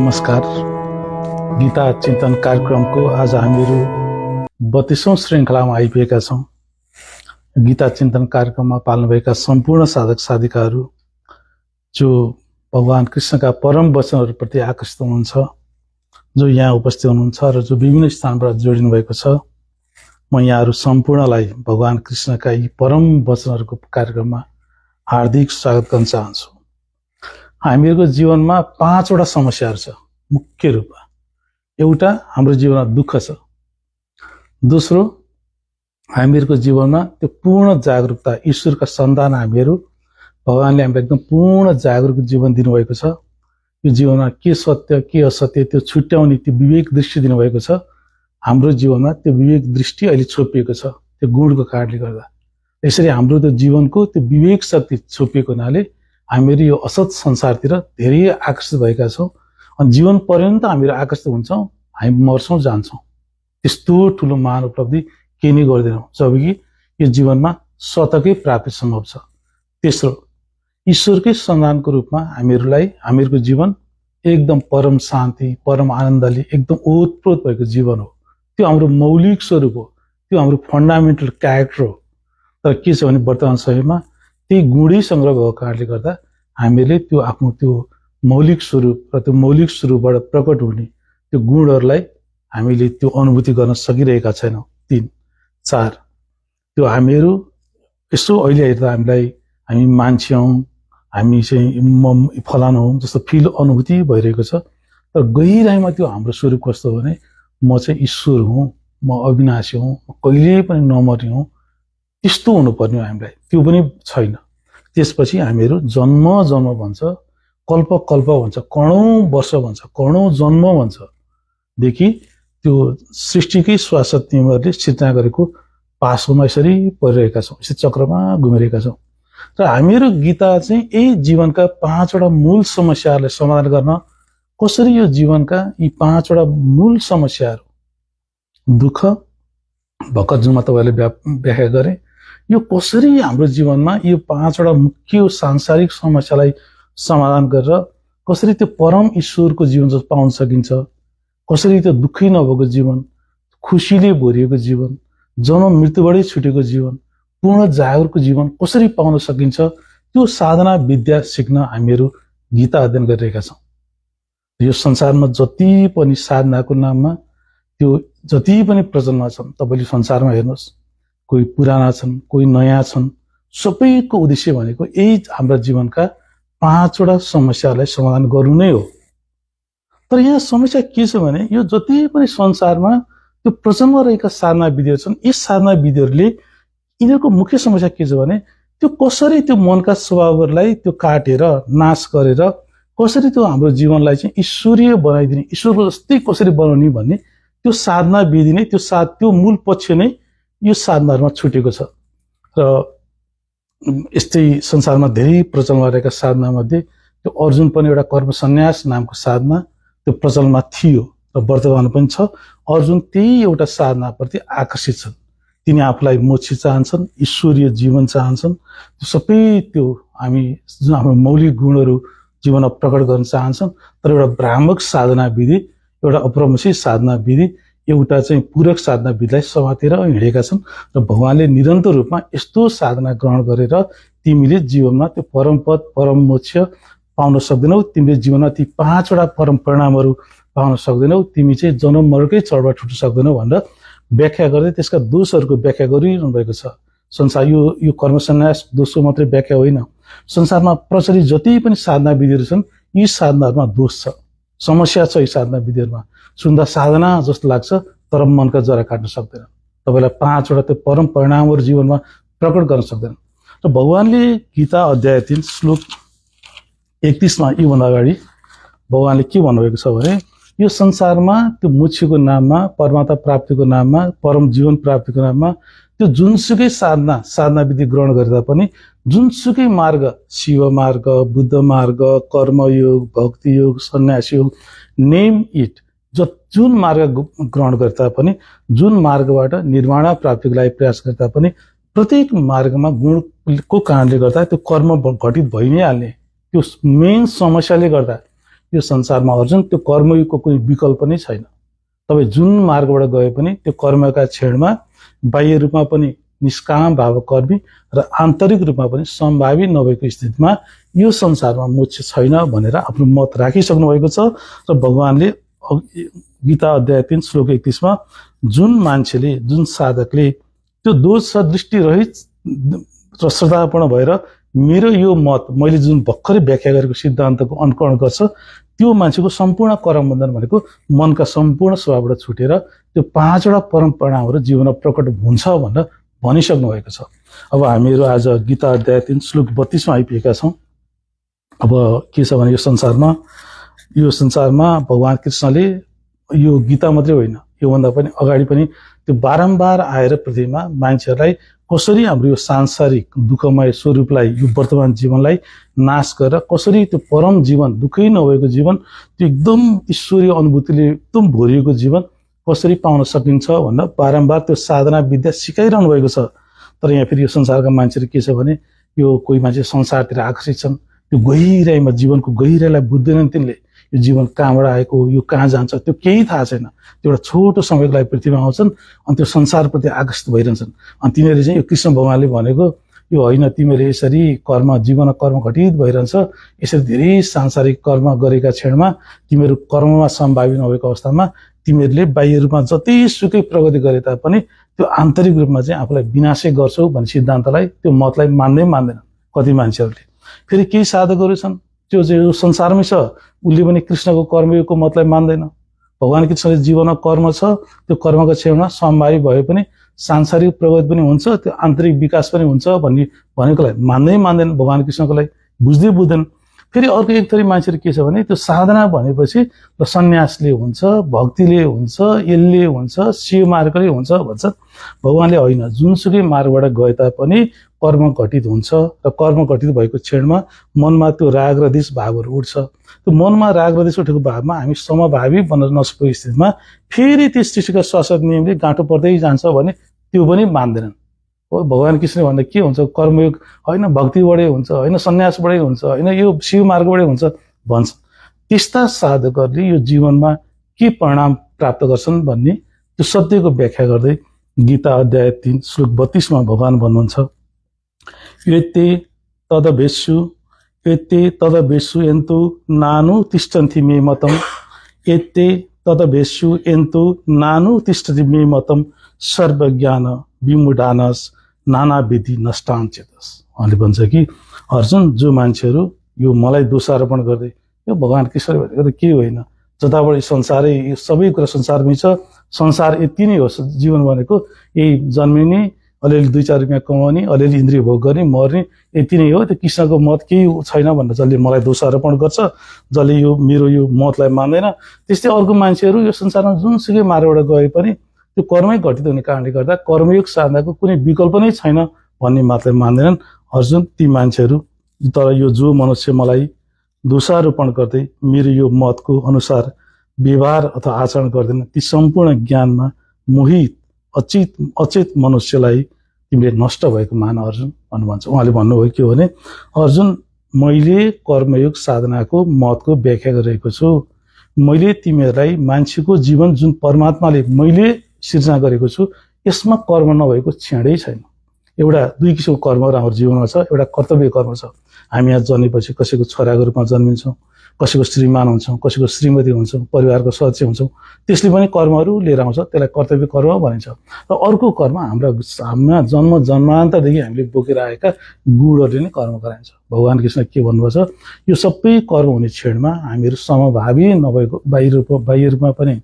नमस्कार। गीता चिन्तन कार्यक्रमको आज हामीहरू 32औं श्रृङ्खलामा आइपुगेका छौँ। गीता चिन्तन कार्यक्रममा पाल्नुभएका सम्पूर्ण साधक साधिकाहरू जो भगवान कृष्णका परम वचनहरूप्रति आकर्षित हुनुहुन्छ, जो यहाँ उपस्थित हुनुहुन्छ र जो विभिन्न स्थानबाट जोडिनु भएको छ, म यहाँहरू सम्पूर्णलाई भगवान कृष्णका यी परम वचनहरूको कार्यक्रममा हार्दिक स्वागत गर्न चाहन्छु। हामीहरूको जीवनमा 5वटा समस्याहरू छ मुख्य रूपमा। एउटा, हाम्रो जीवनमा दुःख छ। दोस्रो, हामीहरूको जीवनमा त्यो पूर्ण जागरुकता, ईश्वरका सन्तान हामीहरू, भगवानले हामीलाई एकदम पूर्ण जागरुक जीवन दिनुभएको छ। यो जीवनमा के सत्य के असत्य त्यो छुट्याउने त्यो विवेक दृष्टि दिनुभएको छ। हाम्रो जीवनमा त्यो विवेक दृष्टि अहिले छोपिएको छ त्यो गुणको कारणले गर्दा। यसरी हाम्रो त्यो जीवनको त्यो विवेक शक्ति छोपिएको हुनाले हामीहरू यो असत संसारतिर धेरै आकर्षित भएका छौँ अनि जीवन पर्यन्त हामीहरू आकर्षित हुन्छौँ, हामी मर्छौँ, जान्छौँ। त्यस्तो ठुलो महान उपलब्धि केही नै गर्दैनौँ, जबकि यो जीवनमा स्वतकै प्राप्ति सम्भव छ। तेस्रो, ईश्वरकै सन्तानको रूपमा हामीहरूको जीवन एकदम परम शान्ति, परम आनन्दले एकदम ओतप्रोत भएको जीवन हो। त्यो हाम्रो मौलिक स्वरूप हो, त्यो हाम्रो फन्डामेन्टल क्यारेक्टर हो। तर के छ भने वर्तमान समयमा त्यही गुणै सङ्ग्रह भएको कारणले गर्दा हामीले त्यो आफ्नो त्यो मौलिक स्वरूप र त्यो मौलिक स्वरूपबाट प्रकट हुने त्यो गुणहरूलाई हामीले त्यो अनुभूति गर्न सकिरहेका छैनौँ। 3, 4, त्यो हामीहरू यसो अहिले हेर्दा हामी मान्छे हौँ, हामी चाहिँ फलानु हौँ जस्तो फिल अनुभूति भइरहेको छ। तर गहिराइमा त्यो हाम्रो स्वरूप कस्तो हो भने म चाहिँ ईश्वर हुँ, म अविनाशी हुँ, कहिले पनि नमर्ने हुँ, त्यस्तो हुनुपर्ने हो हामीलाई। त्यो पनि छैन। त्यसपछि हामीहरू जन्म जन्म भन्छ, कल्प कल्प भन्छ, करोडौं वर्ष भन्छ, करोडौं जन्म भन्छ देखि त्यो सृष्टिकै शाश्वत नियमहरूले सिर्जना गरेको पासोमा यसरी परिरहेका छौँ, यसरी चक्रमा घुमिरहेका छौँ। र हामीहरू गीता चाहिँ यही जीवनका 5वटा मूल समस्याहरूलाई समाधान गर्न कसरी यो जीवनका यी 5वटा मूल समस्याहरू, दुःख भर्खर जुन म तपाईँले व्याख्या गरेँ, यो कसरी हाम्रो जीवनमा यो 5वटा मुख्य सांसारिक समस्यालाई समाधान गरेर कसरी त्यो परम ईश्वरको जीवन जस्तो पाउन सकिन्छ, कसरी त्यो दुःखै नभएको जीवन, खुसीले भरिएको जीवन, जन्म मृत्युबाटै छुटेको जीवन, पूर्ण जागरको जीवन कसरी पाउन सकिन्छ, त्यो साधना विद्या सिक्न हामीहरू गीता अध्ययन गरिरहेका छौँ। यो संसारमा जति पनि साधनाको नाममा त्यो जति पनि प्रचलनमा छन्, तपाईँले संसारमा हेर्नुहोस्, कोही पुराना छन्, कोही नयाँ छन्, सबैको उद्देश्य भनेको यही हाम्रा जीवनका 5वटा समस्याहरूलाई समाधान गर्नु नै हो। तर यहाँ समस्या के छ भने यो जति पनि संसारमा त्यो प्रचलनमा रहेका साधना विधिहरू छन्, यी साधना विधिहरूले यिनीहरूको मुख्य समस्या के छ भने त्यो कसरी त्यो मनका स्वभावहरूलाई त्यो काटेर नाश गरेर कसरी त्यो हाम्रो जीवनलाई चाहिँ ईश्वरीय बनाइदिने, ईश्वरको जस्तै कसरी बनाउने भन्ने त्यो साधना विधि नै त्यो मूल पक्ष नै यो साधनाहरूमा छुटेको छ। र यस्तै संसारमा धेरै प्रचलनमा रहेका साधना मध्ये त्यो अर्जुन पनि एउटा कर्म सन्यास नामको साधना त्यो प्रचलनमा थियो र वर्तमान पनि छ। अर्जुन त्यही एउटा साधनाप्रति आकर्षित छन्। तिनी आफूलाई मोक्ष चाहन्छन्, ईश्वरीय जीवन चाहन्छन्, त्यो सबै त्यो हामी जुन हाम्रो मौलिक गुणहरू जीवनमा प्रकट गर्न चाहन्छन्। तर एउटा भ्रामक साधना विधि, एउटा अपरमसी साधना विधि, एउटा चाहिँ पूरक साधना विधिलाई समातेर हिँडेका छन्। र भगवानले निरन्तर रूपमा यस्तो साधना ग्रहण गरेर तिमीले जीवनमा त्यो परम पद, परम मोक्ष पाउन सक्दैनौ, तिमीले जीवनमा ती 5वटा परम परिणामहरू पाउन सक्दैनौ, तिमी चाहिँ जन्म मरणकै चढबाट छुट्न सक्दैनौ भनेर व्याख्या गर्दै त्यसका दोषहरूको व्याख्या गरिरहनु भएको छ। संसार यो कर्म सन्यास दोषको मात्रै व्याख्या होइन, संसारमा प्रचलित जति पनि साधना विधिहरू छन् यी साधनाहरूमा दोष छ, समस्या छ। यी साधना विधिहरूमा सुन्दा साधना जस्तो लाग्छ, तर मनका जरा काट्न सक्दैन, तपाईँलाई 5वटा त्यो परम परिणामहरू जीवनमा प्रकट गर्न सक्दैन। र भगवानले गीता अध्याय 3 श्लोक 31 मा योभन्दा अगाडि भगवानले के भन्नुभएको छ भने यो संसारमा त्यो मोक्षको नाममा, परमात्मा प्राप्तिको नाममा, परम जीवन प्राप्तिको नाममा त्यो जुनसुकै साधना विधि ग्रहण गर्दा पनि जुनसुकै मार्ग, शिव मार्ग, बुद्ध मार्ग, कर्मयोग, भक्ति योग, सन्यास योग, नेम इट, जुन मार्ग ग्रहण गर्दा पनि, जुन मार्गबाट निर्वाण प्राप्तिको लागि प्रयास गर्दा पनि प्रत्येक मार्गमा गुणको कारणले गर्दा त्यो कर्म घटित भइ नै हाल्ने, त्यो मेन समस्याले गर्दा यो संसारमा अर्जुन त्यो कर्मयुगको कुनै विकल्प नै छैन। तपाईँ जुन मार्गबाट गए पनि त्यो कर्मका क्षणमा बाह्य रूपमा पनि निष्काम भाव कर्मी र आन्तरिक रूपमा पनि सम्भावी नभएको स्थितिमा यो संसारमा मोक्ष छैन भनेर आफ्नो मत राखिसक्नु भएको छ। र भगवानले गीता अध्याय 3 श्लोक 31 मा जुन मान्छेले जुन साधकले त्यो दोष दृष्टि रहित र श्रद्धापूर्ण भएर मेरो यो मत मैले जुन भर्खरै व्याख्या गरेको सिद्धान्तको अनुकरण गर्छ त्यो मान्छेको सम्पूर्ण कर्मबन्धन भनेको मनका सम्पूर्ण स्वभावबाट छुटेर त्यो 5 वटा परम परिणामहरू जीवनमा प्रकट हुन्छ भनेर भनिसक्नु भएको छ। अब हामीहरू आज गीता अध्याय 3 श्लोक 32 मा आइपुगेका छौँ। अब के छ भने यो संसारमा भगवान कृष्णले यो गीता मात्रै होइन योभन्दा पनि अगाडि पनि त्यो बारम्बार आएर पृथ्वीमा मान्छेहरूलाई कसरी हाम्रो यो सांसारिक दुःखमय स्वरूपलाई यो वर्तमान जीवनलाई नाश गरेर कसरी त्यो परम जीवन दुःखै नभएको जीवन त्यो एकदम ईश्वरीय अनुभूतिले एकदम भरिएको जीवन कसरी पाउन सकिन्छ भनेर बारम्बार त्यो साधना विद्या सिकाइरहनु भएको छ। तर यहाँ फेरि यो संसारका मान्छेहरू के छ भने यो कोही मान्छे संसारतिर आकर्षित छन्, त्यो गहिराइमा जीवनको गहिराइलाई बुझ्दैनन्। तिनले यो जीवन कहाँबाट आएको यो कहाँ जान्छ त्यो केही थाहा छैन। त्यो एउटा छोटो समयको लागि पृथ्वीमा आउँछन् अनि त्यो संसारप्रति आकर्षित भइरहन्छन्। अनि तिनीहरूले चाहिँ यो कृष्ण भगवानले भनेको यो होइन, तिमीले यसरी जीवनमा कर्म घटित भइरहन्छ, यसरी धेरै सांसारिक कर्म गरेका क्षणमा तिमीहरू कर्ममा सम्भावी नभएको अवस्थामा तिमीहरूले बाह्य रूपमा जति सुकै प्रगति गरे तापनि त्यो आन्तरिक रूपमा चाहिँ आफूलाई विनाशै गर्छौ भन्ने सिद्धान्तलाई त्यो मतलाई मान्दैनन् कति मान्छेहरूले। फेरि केही साधकहरू छन् त्यो जो संसारमै छ उसले पनि कृष्णको कर्मयोगको मतलाई मान्दैन। भगवान कृष्णले जीवनमा कर्म छ, त्यो कर्मको क्षणमा सम्भावी भए पनि सांसारिक प्रगति पनि हुन्छ, त्यो आन्तरिक विकास पनि हुन्छ भनेकोलाई मान्दैन भगवान कृष्णकोलाई बुझ्दैन। फेरि अर्को एक थरी मान्छेहरू के छ भने त्यो साधना भनेपछि र सन्यासले हुन्छ, भक्तिले हुन्छ, यसले हुन्छ, शिव मार्गले हुन्छ भन्छ। भगवानले होइन, जुनसुकै मार्गबाट गए तापनि कर्म घटित हुन्छ र कर्म घटित भएको क्षणमा मनमा त्यो राग र द्वेष भावहरू उठ्छ। त्यो मनमा राग र द्वेष उठेको भावमा हामी समभावी बन्न नसकेको स्थितिमा फेरि त्यो सृष्टिका शाश्वत नियमले गाँठो पर्दै जान्छ भने त्यो पनि मान्दैनन्। भगवान कृष्ण भन्दा के हुन्छ, कर्मयोग होइन, भक्तिबाटै हुन्छ, होइन सन्यासबाटै हुन्छ, होइन यो शिव मार्गबाटै हुन्छ भन्छ। त्यस्ता साधकहरूले यो जीवनमा के परिणाम प्राप्त गर्छन् भन्ने त्यो सत्यको व्याख्या गर्दै गीता अध्याय 3 श्लोक 32 मा भगवान भन्नुहुन्छ, एते तदभेषु एन्तु नानु तिष्ठन्ति मे मतम, एते तदभेषु एन्तु नानु तिष्ठन्ति मे मतम, सर्वज्ञान विमूढानस नाना विधि नष्टाञ्चेतस। उहाँले भन्छ कि अर्जुन, जो मान्छेहरू यो मलाई दोषारोपण गर्दै यो भगवान कृष्णले भनेको त के होइन, जताबाट संसारै यो सबै कुरा संसारमै छ, संसार यति नै हो, जीवन भनेको यही जन्मिने, अलिअलि 2-4 रुपियाँ कमाउने, अलिअलि इन्द्रिय भोग गर्ने, मर्ने, यति नै हो। त्यो कृष्णको मत केही छैन भनेर जसले मलाई दोषारोपण गर्छ, जसले यो मेरो यो मतलाई मान्दैन, त्यस्तै अर्को मान्छेहरू यो संसारमा जुनसुकै मार्गबाट गए पनि त्यो कर्मै घटित हुने कारणले गर्दा कर्मयोग साधनाको कुनै विकल्प नै छैन भन्ने मात्रै मान्दैनन् अर्जुन। ती मान्छेहरू तर यो जो मनुष्य मलाई दोषारोपण गर्दै मेरो यो मतको अनुसार व्यवहार अथवा आचरण गर्दैन, ती सम्पूर्ण ज्ञानमा मोहित अचेत मनुष्यलाई तिमीले नष्ट भएको मान अर्जुन भन्नुहुन्छ। उहाँले भन्नुभयो के हो भने, अर्जुन मैले कर्मयोग साधनाको मतको व्याख्या गरिरहेको छु। मैले तिमीहरूलाई मान्छेको जीवन जुन परमात्माले मैले सिर्जना गरेको छु यसमा कर्म नभएको क्षणै छैन। एउटा 2 किसिमको कर्महरू हाम्रो जीवनमा छ। एउटा कर्तव्य कर्म छ, हामी यहाँ जन्मेपछि कसैको छोराको रूपमा जन्मिन्छौँ, कसैको श्रीमान हुन्छौँ, कसैको श्रीमती हुन्छौँ, परिवारको सदस्य हुन्छौँ, त्यसले पनि कर्महरू लिएर आउँछ, त्यसलाई कर्तव्य कर्म भनिन्छ। र अर्को कर्म हाम्रा जन्मान्तरदेखि हामीले बोकेर आएका गुणहरूले नै कर्म गराइन्छ। भगवान कृष्ण के भन्नुभएको छ, यो सबै कर्म हुने क्षणमा हामीहरू समभावी नभएको बाह्य रूपमा पनि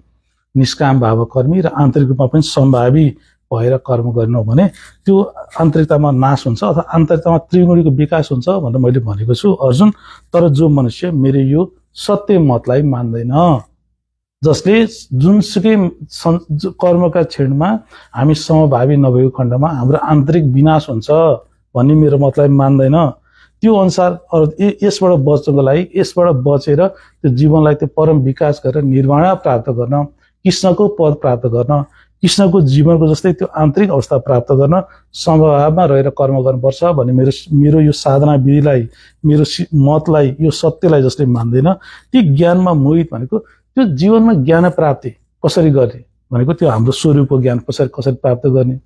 निष्काम भाव कर्मी र आन्तरिक रूपमा पनि सम्भावी भएर कर्म गर्नु भने त्यो आन्तरिकतामा नाश हुन्छ अथवा आन्तरिकतामा त्रिगुणीको विकास हुन्छ भनेर मैले भनेको छु अर्जुन। तर जो मनुष्य मेरो यो सत्य मतलाई मान्दैन, जसले जुनसुकै कर्मका क्षणमा हामी समभावी नभएको खण्डमा हाम्रो आन्तरिक विनाश हुन्छ भन्ने मेरो मतलाई मान्दैन, त्यो अनुसार यसबाट बच्नको लागि, यसबाट बचेर त्यो जीवनलाई त्यो परम विकास गरेर निर्वाण प्राप्त गर्न, कृष्णको पद प्राप्त गर्न, कृष्णको जीवनको जस्तै त्यो आन्तरिक अवस्था प्राप्त गर्न समभावमा रहेर कर्म गर्नुपर्छ भन्ने मेरो यो साधना विधिलाई, मेरो मतलाई, यो सत्यलाई जसले मान्दैन, ती ज्ञानमा मोहित भनेको त्यो जीवनमा ज्ञान प्राप्ति कसरी गर्ने भनेको त्यो हाम्रो स्वरूपको ज्ञान कसरी प्राप्त गर्ने,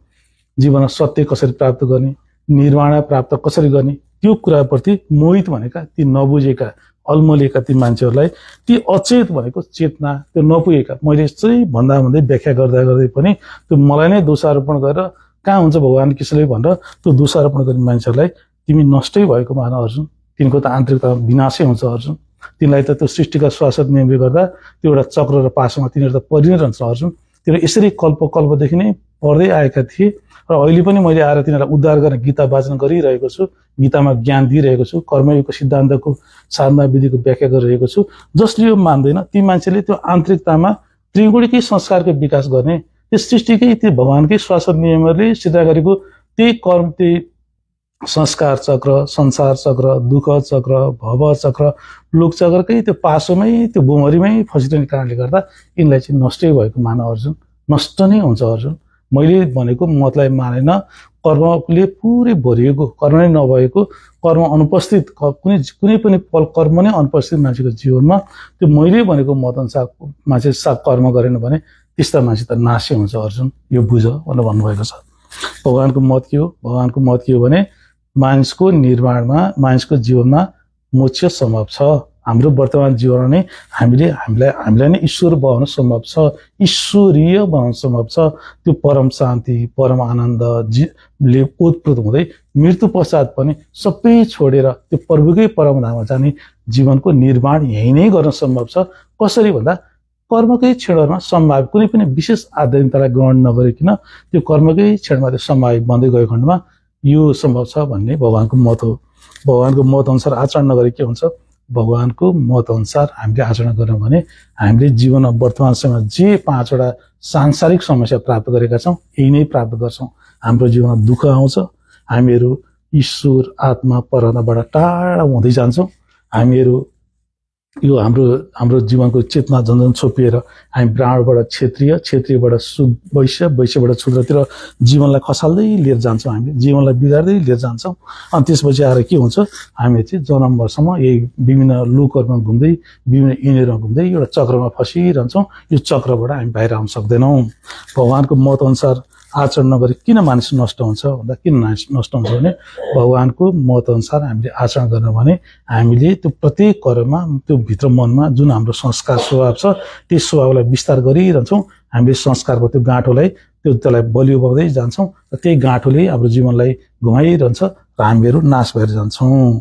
जीवनमा सत्य कसरी प्राप्त गर्ने, निर्वाण प्राप्त कसरी गर्ने, त्यो कुराप्रति मोहित भनेका ती नबुझेका अल्मलिएका ती मान्छेहरूलाई, ती अचेत भनेको चेतना त्यो नपुगेका, मैले चाहिँ भन्दै व्याख्या गर्दै पनि त्यो मलाई नै दोषारोपण गरेर कहाँ हुन्छ भगवान कृष्णले भनेर त्यो दोषारोपण गर्ने मान्छेहरूलाई तिमी नष्टै भएको मान अर्जुन, तिनको त आन्तरिकता विनाशै हुन्छ अर्जुन, तिनलाई त त्यो सृष्टिका शाश्वत नियमले गर्दा त्यो एउटा चक्र र पासमा तिनीहरू त परिरहन्छ अर्जुन। तिनीहरू यसरी कल्पदेखि नै पढ्दै आएका थिए र अहिले पनि मैले आएर तिनीहरूलाई उद्धार गर्न गीता वाचन गरिरहेको छु, गीतामा ज्ञान दिइरहेको छु, कर्मयोगको सिद्धान्तको साधना विधिको व्याख्या गरिरहेको छु। जसले यो मान्दैन ती मान्छेले त्यो आन्तरिकतामा त्रिगुणिकै संस्कारको विकास गर्ने, त्यो सृष्टिकै त्यो भगवानकै शाश्वत नियमहरूले सिद्ध गरेको त्यही कर्म, त्यही संस्कार चक्र, संसार चक्र, दुःख चक्र, भव चक्र, लोक चक्रकै त्यो पासोमै त्यो बोमरीमै फसिरहने कारणले गर्दा यिनलाई चाहिँ नष्टै भएको मान अर्जुन, नष्ट नै हुन्छ अर्जुन। मैले भनेको मतलाई मानेन, कर्मले पुरै भरिएको, कर्म नै नभएको, कर्म अनुपस्थित, कुनै पनि कर्म नै अनुपस्थित मान्छेको जीवनमा त्यो मैले भनेको मत अनुसार मान्छे कर्म गरेन भने त्यस्ता मान्छे त नाशै हुन्छ अर्जुन, यो बुझ भनेर भन्नुभएको छ। भगवानको मत के हो? भगवानको मत के हो भने मानिसको निर्माणमा, मानिसको जीवनमा मोक्ष सम्भव छ। हाम्रो वर्तमान जीवनमा नै हामीलाई नै ईश्वर बनाउन सम्भव छ, ईश्वरीय बनाउन सम्भव छ। त्यो परम शान्ति, परम आनन्दले ओतप्रोत हुँदै मृत्यु पश्चात पनि सबै छोडेर त्यो प्रभुकै परम धाममा जाने जीवनको निर्माण यही नै गर्न सम्भव छ। कसरी भन्दा कर्मकै क्षणमा सम्भाव, कुनै पनि विशेष आध्यात्मिकतालाई ग्रहण नगरिकन त्यो कर्मकै क्षणमा त्यो सम्भाव बन्दै गएको खण्डमा यो सम्भव छ भन्ने भगवानको मत हो। भगवानको मत अनुसार आचरण नगरे के हुन्छ? भगवानको मत अनुसार हामीले आचरण गर्यौं भने हामीले जीवनमा वर्तमान समयमा जे 5वटा सांसारिक समस्या प्राप्त गरेका छौं यही नै प्राप्त गर्छौं। हाम्रो जीवनमा दुःख आउँछ, हामीहरू ईश्वर आत्मा परमात्माबाट टाढा हुँदै जान्छौं। हामीहरू यो हाम्रो जीवनको चेतना झन्झन छोपिएर हामी ब्राह्मणबाट क्षत्रिय, क्षत्रियबाट वैश्य, वैश्यबाट शूद्रतिर जीवनलाई खसाल्दै लिएर जान्छौँ, हामीले जीवनलाई बिगार्दै लिएर जान्छौँ। अनि त्यसपछि आएर के हुन्छ? हामी चाहिँ जन्मभरसम्म यही विभिन्न लोकहरूमा घुम्दै, विभिन्न युनिहरूमा घुम्दै एउटा चक्रमा फसिरहन्छौँ। यो चक्रबाट हामी बाहिर आउन सक्दैनौँ। भगवानको मत अनुसार आचरण नगरी किन मानिस नष्ट हुन्छ भन्दा किन मानिस नष्ट हुन्छ भने भगवानको मत अनुसार हामीले आचरण गर्नु भने हामीले त्यो प्रत्येक कर्ममा, त्यो भित्र मनमा जुन हाम्रो संस्कार स्वभाव छ त्यस स्वभावलाई विस्तार गरिरहन्छौँ। हामीले संस्कारको त्यो गाँठोलाई त्यसलाई बलियो बनाउँदै जान्छौँ र त्यही गाँठोले हाम्रो जीवनलाई घुमाइरहन्छ र हामीहरू नाश भएर जान्छौँ।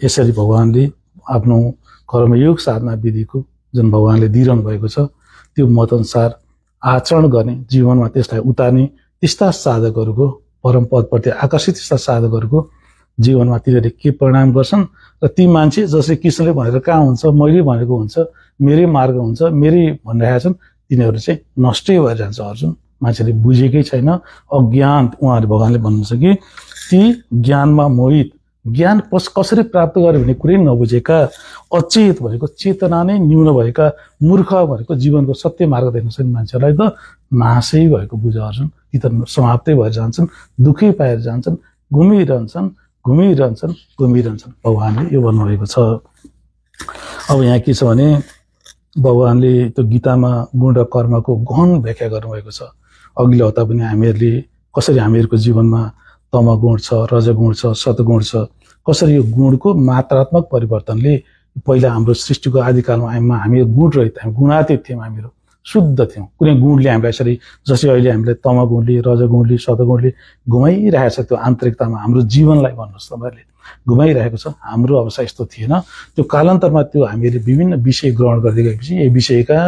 यसरी भगवानले आफ्नो कर्मयोग साधना विधिको जुन भगवानले दिइरहनु भएको छ त्यो मत अनुसार आचरण गर्ने, जीवनमा त्यसलाई उतार्ने त्यस्ता साधकहरूको, परम पदप्रति आकर्षित त्यस्ता साधकहरूको जीवनमा तिनीहरूले के परिणाम गर्छन् र ती मान्छे जसले कृष्णले भनेर कहाँ हुन्छ, मैले भनेको हुन्छ, मेरै मार्ग हुन्छ, मेरै भनिरहेका छन्, तिनीहरू चाहिँ नष्टै भएर जान्छ अर्जुन। मान्छेले बुझेकै छैन, अज्ञान। उहाँहरूले भगवानले भन्नुहुन्छ कि ती ज्ञानमा मोहित, ज्ञान कसरी प्राप्त गर्यो भन्ने कुरै नबुझेका, अचेत भनेको चेतना नै न्यून भएका, मूर्ख भनेको जीवनको सत्य मार्ग देख्न सक्ने मान्छेहरूलाई त नाशै भएको बुझ अर्जुन। ती त समाप्तै भएर जान्छन्, दुःखै पाएर जान्छन्, घुमिरहन्छन्। भगवानले यो भन्नुभएको छ। अब यहाँ के छ भने भगवानले त्यो गीतामा गुण र कर्मको गहन व्याख्या गर्नुभएको छ। अघिल्लो हप्ता पनि हामीहरूले कसरी हामीहरूको जीवनमा तमगुण छ, रजगुण छ, सतगुण छ, कसरी यो गुणको मात्रात्मक परिवर्तनले पहिला हाम्रो सृष्टिको आदिकालमा हामी गुण रहित, हामी गुणातीत थियौँ, हामीहरू शुद्ध थियौँ। कुनै गुणले हामीलाई यसरी जसरी अहिले हामीलाई तमगुणले, रजगुणले, सतगुणले घुमाइरहेको छ, त्यो आन्तरिकतामा हाम्रो जीवनलाई भन्नुहोस् तपाईँहरूले घुमाइरहेको छ। हाम्रो अवस्था यस्तो थिएन। त्यो कालान्तरमा त्यो हामीले विभिन्न विषय ग्रहण गर्दै गएपछि, यही विषयका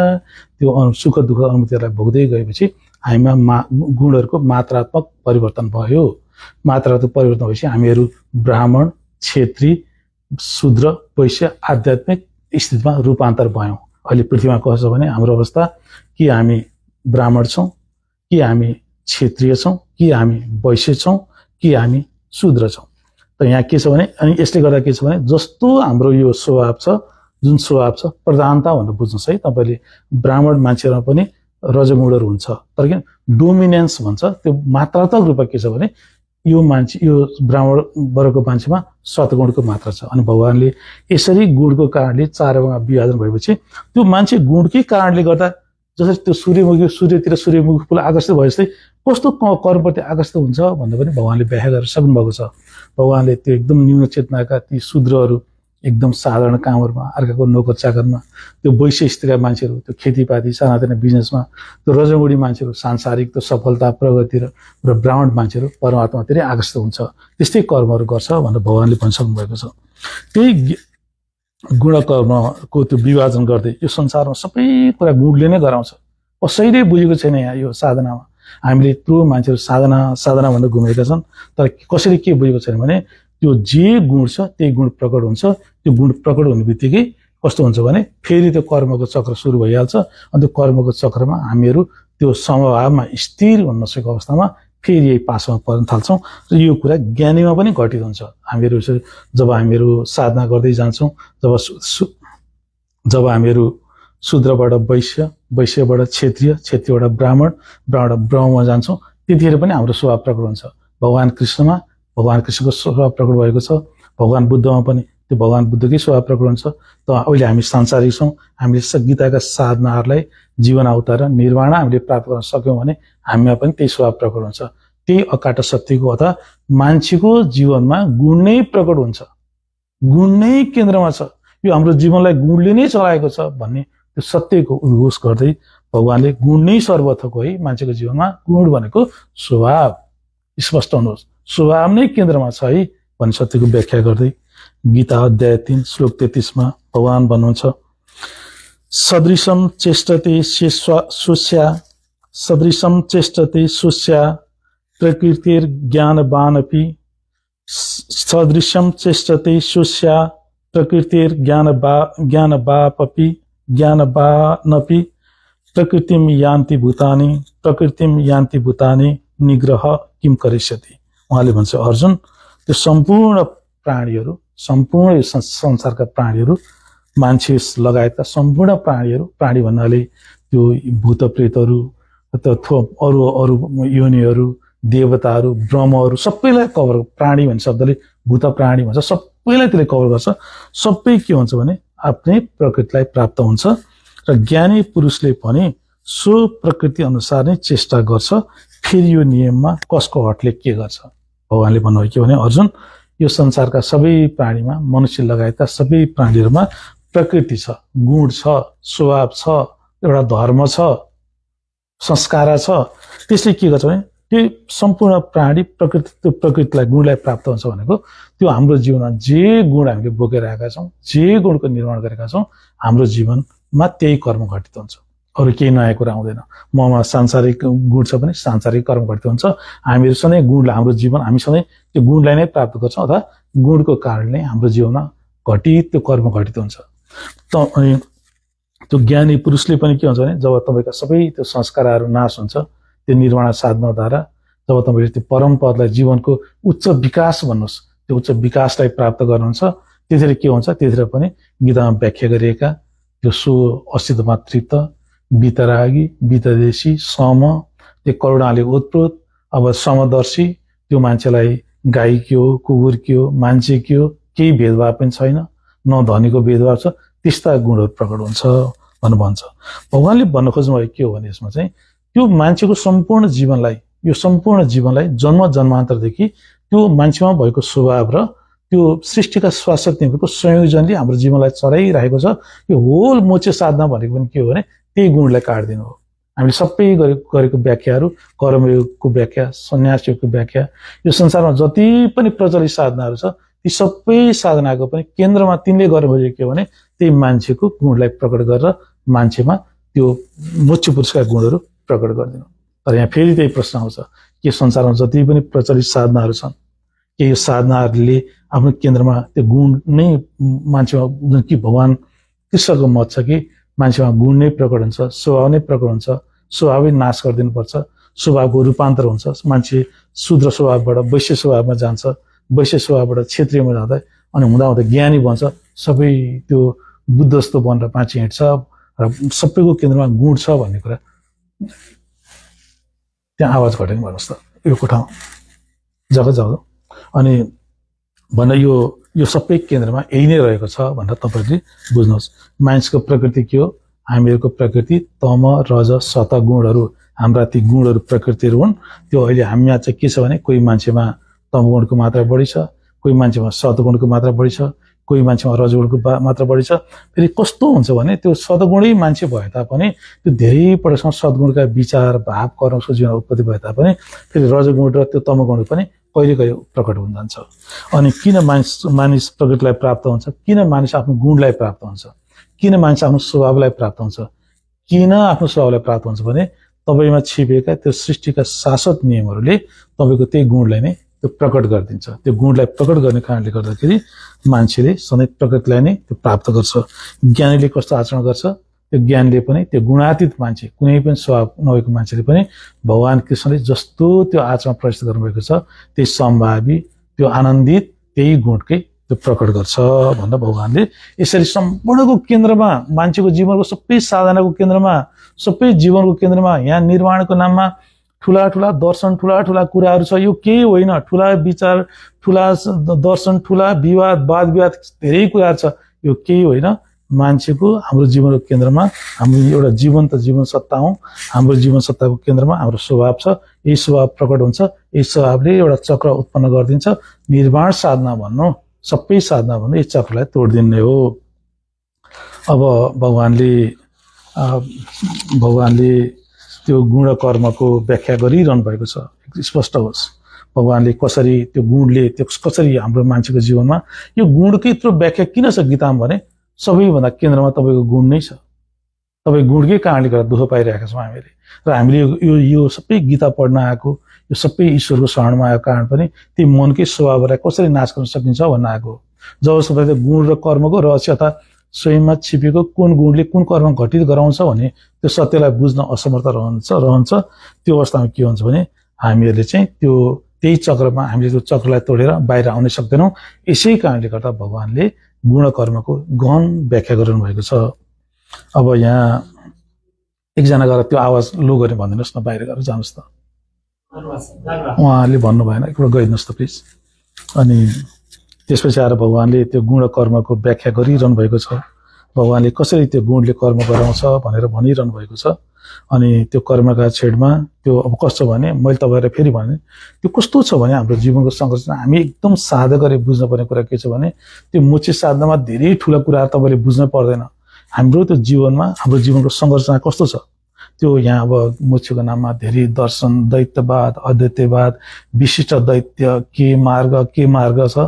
त्यो सुख दुःख अनुभूतिहरूलाई भोग्दै गएपछि हामीमा गुणहरूको मात्रात्मक परिवर्तन भयो। मात्रात्मक परिवर्तन भएपछि हामीहरू ब्राह्मण, क्षेत्री, शूद्र, वैश्य, आध्यात्मिक स्थितिमा रूपान्तर भयौँ। अहिले पृथ्वीमा कस्तो छ भने हाम्रो अवस्था कि हामी ब्राह्मण छौँ, कि हामी क्षेत्रीय छौँ, कि हामी वैश्य छौँ, कि हामी शूद्र छौँ। त यहाँ के छ भने अनि यसले गर्दा के छ भने जस्तो हाम्रो यो स्वभाव छ, जुन स्वभाव छ, प्रधानता भनेर बुझ्नुहोस् है। तपाईँले ब्राह्मण मान्छेहरूमा पनि रजोगुणहरू हुन्छ। तर किन डोमिनेन्स भन्छ, त्यो मात्रात्मक रूपमा के छ भने यो मान्छे, यो ब्राह्मण वर्गको मान्छेमा सतगुणको मात्रा छ। अनि भगवानले यसरी गुणको कारणले 4 भागमा विभाजन भएपछि त्यो मान्छे गुणकै कारणले गर्दा, जसरी त्यो सूर्यतिर सूर्यमुखी फुल आकर्षित भए जस्तै कस्तो कर्मप्रति आकर्षित हुन्छ भन्दा पनि भगवानले व्याख्या गरेर सक्नु भएको छ। भगवानले त्यो एकदम न्यून चेतनाका ती शूद्रहरू, एकदम साधारण कामहरूमा, अर्काको नोकर चाकरमा, त्यो वैश्य स्थितिका मान्छेहरू, त्यो खेतीपाती सानातिना बिजनेसमा, त्यो रजोगुणी मान्छेहरू सांसारिक त्यो सफलता प्रगति र ब्राह्मण मान्छेहरू परमात्मातिरै आकर्षित हुन्छ, त्यस्तै कर्महरू गर्छ भनेर भगवानले भनिसक्नु भएको छ। त्यही गुण कर्मको त्यो विभाजन गर्दै यो संसारमा सबै कुरा गुणले नै गराउँछ। कसैले बुझेको छैन यहाँ यो साधनामा। हामीले यत्रो मान्छेहरू साधना भनेर घुमेका छन्, तर कसैले के बुझेको छैन भने त्यो जे गुण छ त्यही गुण प्रकट हुन्छ। त्यो गुण प्रकट हुने बित्तिकै कस्तो हुन्छ भने फेरि त्यो कर्मको चक्र सुरु भइहाल्छ। अनि त्यो कर्मको चक्रमा हामीहरू त्यो समभावमा स्थिर हुन नसकेको अवस्थामा फेरि यही पासमा पर्न थाल्छौँ। र यो कुरा ज्ञानीमा पनि घटित हुन्छ। हामीहरू जब हामीहरू साधना गर्दै जान्छौँ, जब हामीहरू शूद्रबाट वैश्य, वैश्यबाट क्षत्रिय, क्षत्रियबाट ब्राह्मण, ब्राह्मणबाट ब्रह्ममा जान्छौँ, त्यतिखेर पनि हाम्रो स्वभाव प्रकट हुन्छ। भगवान कृष्णमा भगवान कृष्णको स्वभाव प्रकट भएको छ, भगवान बुद्धमा पनि त्यो भगवान बुद्धकै स्वभाव प्रकट हुन्छ। त अहिले हामी सांसारिक छौँ, हामीले गीताका साधनाहरूलाई जीवन अवतार निर्वाण हामीले प्राप्त गर्न सक्यौँ भने हामीमा पनि त्यही स्वभाव प्रकट हुन्छ। त्यही अकाट सत्यको अथवा मान्छेको जीवनमा गुण नै प्रकट हुन्छ, गुण नै केन्द्रमा छ, यो हाम्रो जीवनलाई गुणले नै चलाएको छ भन्ने त्यो सत्यको उद्घोष गर्दै भगवानले गुण नै सर्वथको है मान्छेको जीवनमा गुण भनेको स्वभाव, स्पष्ट हुनुहोस्, स्वभाव नै केन्द्रमा छ है भन्ने सत्यको व्याख्या गर्दै गीता अध्याय 3 श्लोक 33 मा भगवान भन्नुहुन्छ, सदृशम चेष्टते सुस्या, सदृशम चेष्टते सुस्या प्रकृतिर ज्ञानवानपि, सदृशम चेष्टते सुस्या प्रकृतिर ज्ञानवापपि, ज्ञानवानपि प्रकृतिम यान्ति भूतानि, प्रकृतिम यान्ति भूतानि निग्रह किम करिष्यति। उहाँले भन्छ, अर्जुन त्यो सम्पूर्ण प्राणीहरू, सम्पूर्ण संसारका प्राणीहरू, मान्छे लगायतका सम्पूर्ण प्राणीहरू, प्राणी भन्नाले त्यो भूत प्रेतहरू, अरू अरू योनिहरू, देवताहरू, ब्रह्महरू, सबैलाई कभर, प्राणी भन्ने शब्दले भूत प्राणी भन्छ, सबैलाई त्यसले कभर गर्छ। सबै के हुन्छ भने आफ्नै प्रकृतिलाई प्राप्त हुन्छ र ज्ञानी पुरुषले पनि सो प्रकृति अनुसार नै चेष्टा गर्छ। फेरि यो नियममा कसको हटले के गर्छ? भगवानले भन्नुभयो के भने, अर्जुन यो संसारका सबै प्राणीमा, मनुष्य लगायतका सबै प्राणीहरूमा प्रकृति छ, गुण छ, स्वभाव छ, एउटा धर्म छ, संस्कार छ। त्यसले के गर्छ भने त्यो सम्पूर्ण प्राणी प्रकृतिलाई गुणलाई प्राप्त हुन्छ भनेको त्यो हाम्रो जीवनमा जे गुण हामीले बोकेर आएका छौँ, जे गुणको निर्माण गरेका छौँ, हाम्रो जीवनमा त्यही कर्म घटित हुन्छ। अरू केही नयाँ कुरा आउँदैन। ममा सांसारिक गुण छ भने सांसारिक कर्म घटित हुन्छ। हामीहरू सधैँ गुणलाई, हाम्रो जीवन हामी सधैँ त्यो गुणलाई नै प्राप्त गर्छौँ अथवा गुणको कारणले हाम्रो जीवनमा घटित त्यो कर्म घटित हुन्छ। अनि त्यो ज्ञानी पुरुषले पनि के हुन्छ भने जब तपाईँका सबै त्यो संस्कारहरू नाश हुन्छ, त्यो निर्वाण साधनाद्वारा जब तपाईँले त्यो परम पदलाई, जीवनको उच्च विकास भन्नुहोस्, त्यो उच्च विकासलाई प्राप्त गर्नुहुन्छ, त्यतिखेर के हुन्छ? त्यतिखेर पनि गीतामा व्याख्या गरिएका त्यो सो असित मातृत्व, वितरागी, वितदेशी, सम, त्यो करुणाले ओतप्रोत, अब समदर्शी, त्यो मान्छेलाई गाई के हो, कुकुर के हो, मान्छे के हो, केही भेदभाव पनि छैन, न धनीको भेदभाव छ, त्यस्ता गुणहरू प्रकट हुन्छ भनेर भन्छ। भगवानले भन्न खोज्नुभयो के हो भने यसमा चाहिँ त्यो मान्छेको सम्पूर्ण जीवनलाई, यो सम्पूर्ण जीवनलाई जन्म जन्मान्तरदेखि त्यो मान्छेमा भएको स्वभाव र त्यो सृष्टिका स्वाशक्तिहरूको संयोजनले हाम्रो जीवनलाई चलाइरहेको छ। यो होल मोक्ष साधना भनेको पनि के हो भने त्यही गुणलाई काट्दिनु हो। हामीले सबै गरेको व्याख्याहरू, कर्मयोगको व्याख्या, सन्यास योगको व्याख्या, यो संसारमा जति पनि प्रचलित साधनाहरू छ, ती सबै साधनाको पनि केन्द्रमा तिनले गर्नु खोजेको के हो भने त्यही मान्छेको गुणलाई प्रकट गरेर मान्छेमा त्यो मोक्ष पुरुषका गुणहरू प्रकट गरिदिनु। तर यहाँ फेरि त्यही प्रश्न आउँछ, के संसारमा जति पनि प्रचलित साधनाहरू छन्, के यो साधनाहरूले आफ्नो केन्द्रमा त्यो गुण नै मान्छेमा, जुन कि भगवान कृष्णको मत छ कि मान्छेमा गुण नै प्रकट हुन्छ, स्वभाव नै प्रकट हुन्छ, स्वभावै नाश गरिदिनुपर्छ, स्वभावको रूपान्तर हुन्छ, मान्छे शूद्र स्वभावबाट वैश्य स्वभावमा जान्छ, वैश्य स्वभावबाट क्षेत्रीयमा जाँदा अनि हुँदा हुँदा ज्ञानी बन्छ, सबै त्यो बुद्ध जस्तो बनेर मान्छे हिँड्छ र सबैको केन्द्रमा गुण छ भन्ने कुरा त्यहाँ आवाज घटेन भन्नुहोस् त यो कोठा जग्गा जग्गा अनि भन्न यो सबै केन्द्रमा यही नै रहेको छ भनेर तपाईँले बुझ्नुहोस्। मान्छेको प्रकृति के हो? हामीहरूको प्रकृति तम रज सत गुणहरू, हाम्रा ती गुणहरू प्रकृतिहरू हुन्। त्यो अहिले हामीमा चाहिँ के छ भने कोही मान्छेमा तम गुणको मात्रा बढी छ, कोही मान्छेमा सतगुणको मात्रा बढी छ, कोही मान्छेमा रजगुणको मात्रा बढी छ। फेरि कस्तो हुन्छ भने त्यो सतगुणै मान्छे भए तापनि त्यो धेरै पटकसम्म सद्गुणका विचार भाव कर्म उसको जीवनमा उत्पत्ति भए तापनि फेरि रजगुण र त्यो तमगुण पनि कहिले कहिले प्रकट हुन जान्छ। अनि किन मानिस प्रकृतिलाई प्राप्त हुन्छ? किन मानिस आफ्नो गुणलाई प्राप्त हुन्छ? किन मानिस आफ्नो स्वभावलाई प्राप्त हुन्छ? किन आफ्नो स्वभावलाई प्राप्त हुन्छ भने तपाईँमा छिपेका त्यो सृष्टिका शाश्वत नियमहरूले तपाईँको त्यही गुणलाई नै त्यो प्रकट गरिदिन्छ। त्यो गुणलाई प्रकट गर्ने कारणले गर्दाखेरि मान्छेले सधैँ प्रकृतिलाई नै त्यो प्राप्त गर्छ। ज्ञानीले कस्तो आचरण गर्छ? त्यो ज्ञानले पनि त्यो गुणातीत मान्छे, कुनै पनि स्वभाव नभएको मान्छेले पनि भगवान कृष्णले जस्तो त्यो आचरण प्रस्तुत गर्नुभएको छ त्यही सम्भावी, त्यो आनन्दित त्यही गुणकै त्यो प्रकट गर्छ भनेर भगवानले यसरी सम्पूर्णको केन्द्रमा, मान्छेको जीवनको सबै साधनाको केन्द्रमा, सबै जीवनको केन्द्रमा यहाँ निर्माणको नाममा ठुला ठुला दर्शन, ठुला ठुला कुराहरू छ। यो केही होइन, ठुला विचार, ठुला दर्शन, ठुला विवाद, वाद विवाद, धेरै कुराहरू छ। यो केही होइन। मान्छेको हाम्रो जीवनको केन्द्रमा हाम्रो एउटा जीवन्त जीवन सत्ता हौँ। हाम्रो जीवन सत्ताको केन्द्रमा हाम्रो स्वभाव छ। यही स्वभाव प्रकट हुन्छ। यही स्वभावले एउटा चक्र उत्पन्न गरिदिन्छ। निर्माण साधना भन्नु, सबै साधना भन्नु यही चक्रलाई तोडिदिने हो। अब भगवानले त्यो गुण कर्मको व्याख्या गरिरहनु भएको छ, स्पष्ट होस्। भगवानले कसरी त्यो गुणले त्यो कसरी हाम्रो मान्छेको जीवनमा यो गुणको यत्रो व्याख्या किन छ गीतामा भने सबैभन्दा केन्द्रमा तपाईँको गुण नै छ। तपाईँ गुणकै कारणले गर्दा दुःख पाइरहेका छौँ हामीले। र हामीले यो सबै गीता पढ्न आएको, यो सबै ईश्वरको शरणमा आएको कारण पनि ती मनकै स्वभावलाई कसरी नाश गर्न सकिन्छ भन्न आएको। जबसम्म त्यो गुण र कर्मको रहस्य अथवा स्वयंमा छिपेको कुन गुणले कुन कर्म घटित गराउँछ भने त्यो सत्यलाई बुझ्न असमर्थ रहन्छ। त्यो अवस्थामा के हुन्छ भने हामीहरूले चाहिँ त्यही चक्रमा हामीले त्यो चक्रलाई तोडेर बाहिर आउनै सक्दैनौँ। यसै कारणले गर्दा भगवानले गुण कर्मको गहन व्याख्या गर्नु भएको छ। अब यहाँ एकजना गएर त्यो आवाज लो गरे भनिदिनुहोस् न, बाहिर गएर जानुहोस् त। उहाँले भन्नु भएन, एकपल्ट गइदिनुहोस् त प्लिज। अनि त्यसपछि आएर भगवानले त्यो गुण कर्मको व्याख्या गरिरहनु भएको छ। भगवानले कसरी त्यो गुणले कर्म गराउँछ भनेर भनिरहनु भएको छ। अनि त्यो कर्मका छेडमा त्यो अब कस्तो भने मैले तपाईँलाई फेरि भने त्यो कस्तो छ भने हाम्रो जीवनको संरचना हामी एकदम सादा गरेर बुझ्नुपर्ने कुरा के छ भने त्यो मोक्ष साधनामा धेरै ठुला कुराहरू तपाईँले बुझ्न पर्दैन। हाम्रो त्यो जीवनमा हाम्रो जीवनको संरचना कस्तो छ त्यो यहाँ अब मोक्षको नाममा धेरै दर्शन, दैत्यवाद, अद्वैतवाद, विशिष्ट दैत्य के मार्ग छ,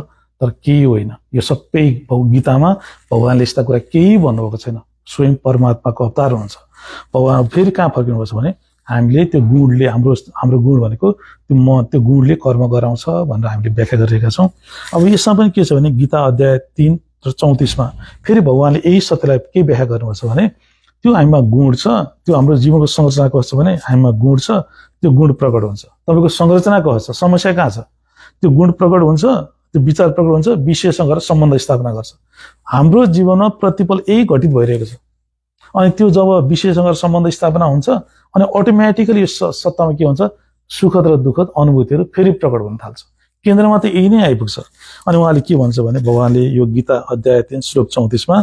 तर केही होइन। यो सबै गीतामा भगवानले यस्ता कुरा केही भन्नुभएको छैन। स्वयं परमात्माको अवतार हुन्छ भगवान। फेरि कहाँ फर्किनुपर्छ भने हामीले त्यो गुणले हाम्रो गुण भनेको त्यो गुणले कर्म गराउँछ भनेर हामीले व्याख्या गरिरहेका छौँ। अब यसमा पनि के छ भने गीता अध्याय 3 र 34मा फेरि भगवानले यही सत्यलाई के व्याख्या गर्नुपर्छ भने त्यो हामीमा गुण छ। त्यो हाम्रो जीवनको संरचना कस्तो भने हामीमा गुण छ, त्यो गुण प्रकट हुन्छ। तपाईँको संरचना कस्तो छ, समस्या कहाँ छ? त्यो गुण प्रकट हुन्छ, त्यो विचार प्रकट हुन्छ, विषयसँग सम्बन्ध स्थापना गर्छ। हाम्रो जीवनमा प्रतिपल यही घटित भइरहेको छ। अनि त्यो जब विषयसँग सम्बन्ध स्थापना हुन्छ अनि अटोमेटिकली यो सत्तामा के हुन्छ, सुखद र दुःखद अनुभूतिहरू फेरि प्रकट हुन थाल्छ। केन्द्रमा त यही नै आइपुग्छ। अनि उहाँले के भन्छ भने भगवानले यो गीता अध्याय 3 श्लोक 34मा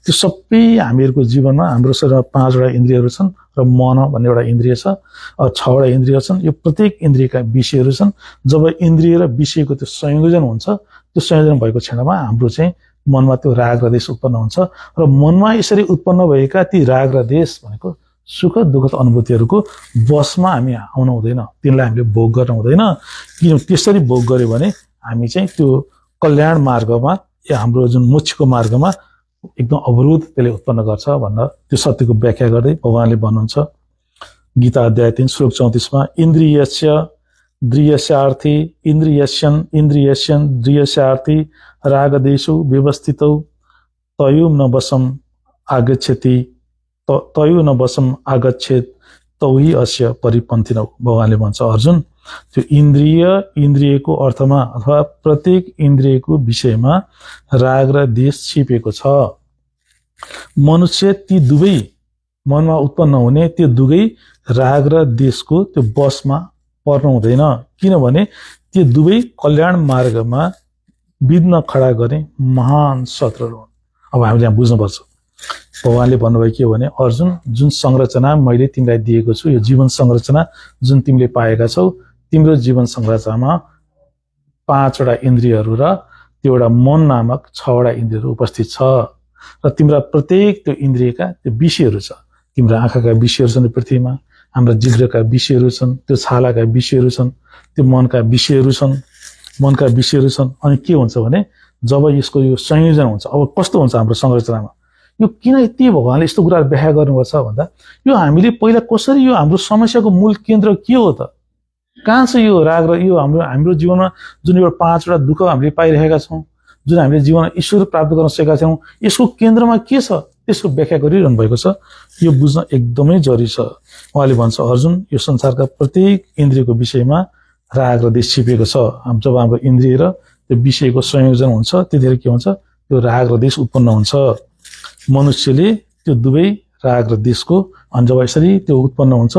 त्यो सबै हामीहरूको जीवनमा हाम्रो शरीरमा 5 वटा इन्द्रियहरू छन् र मन भन्ने एउटा इन्द्रिय छ, 6 वटा इन्द्रिय छन्। यो प्रत्येक इन्द्रियका विषयहरू छन्। जब इन्द्रिय र विषयको त्यो संयोजन हुन्छ, त्यो संयोजन भएको क्षणमा हाम्रो चाहिँ मनमा त्यो राग र देश उत्पन्न हुन्छ। र मनमा यसरी उत्पन्न भएका ती राग र देश भनेको सुखद दुःखद अनुभूतिहरूको बसमा हामी आउनु हुँदैन, तिनलाई हामीले भोग गर्न हुँदैन। किन त्यसरी भोग गर्यो भने हामी चाहिँ त्यो कल्याण मार्गमा या हाम्रो जुन मोक्षको मार्गमा एकदम अवरोध त्यसले उत्पन्न गर्छ भनेर त्यो सत्यको व्याख्या गर्दै भगवानले भन्नुहुन्छ गीता अध्याय 3 श्लोक 34मा इन्द्रियस्य द्रियस्यार्थी इन्द्रियस्यन द्रियस्यार्थी रागदेशु व्यवस्थितौ तयु न वशम आगच्छेत तौही अस्य परिपन्थिनौ। भगवानले भन्छ अर्जुन त्यो इन्द्रियको अर्थमा अथवा प्रत्येक इन्द्रियको विषयमा राग र देश छिपेको छ। मनुष्य ती दुवै मनमा उत्पन्न हुने त्यो दुवै राग र देशको त्यो बसमा पर्नु हुँदैन, किनभने त्यो दुवै कल्याण मार्गमा विघ्न खडा गर्ने महान शत्रुहरू हुन्। अब हामीले यहाँ बुझ्नुपर्छ, भगवानले भन्नुभयो के हो भने, अर्जुन जुन संरचना मैले तिमीलाई दिएको छु, यो जीवन संरचना जुन तिमीले पाएका छौ, तिम्रो जीवन संरचनामा 5 वटा इन्द्रियहरू र त्यो एउटा मन नामक 6 वटा इन्द्रियहरू उपस्थित छ र तिम्रा प्रत्येक त्यो इन्द्रियका त्यो विषयहरू छ। तिम्रो आँखाका विषयहरू छन् पृथ्वीमा, हाम्रा जिब्रोका विषयहरू छन्, त्यो छालाका विषयहरू छन्, त्यो मनका विषयहरू छन्, अनि के हुन्छ भने जब यसको यो संयोजन हुन्छ, अब कस्तो हुन्छ हाम्रो संरचनामा, यो किन यति भगवानले यस्तो कुराहरू व्याख्या गर्नुपर्छ भन्दा, यो हामीले पहिला कसरी, यो हाम्रो समस्याको मूल केन्द्र के हो त, कहाँ छ यो राग र यो हाम्रो जीवनमा जुन यो 5 वटा दुःख हामीले पाइरहेका छौँ, जुन हामीले जीवनमा ईश्वर प्राप्त गर्न सकेका छौँ, यसको केन्द्रमा के छ, त्यसको व्याख्या गरिरहनु भएको छ। यो बुझ्न एकदमै जरुरी छ। उहाँले भन्छ, अर्जुन यो संसारका प्रत्येक इन्द्रियको विषयमा राग र देश छिपेको छ। जब हाम्रो इन्द्रिय र त्यो विषयको संयोजन हुन्छ, त्यतिखेर के हुन्छ, त्यो राग र देश उत्पन्न हुन्छ। मनुष्यले त्यो दुवै राग र देशको, अनि जब यसरी त्यो उत्पन्न हुन्छ,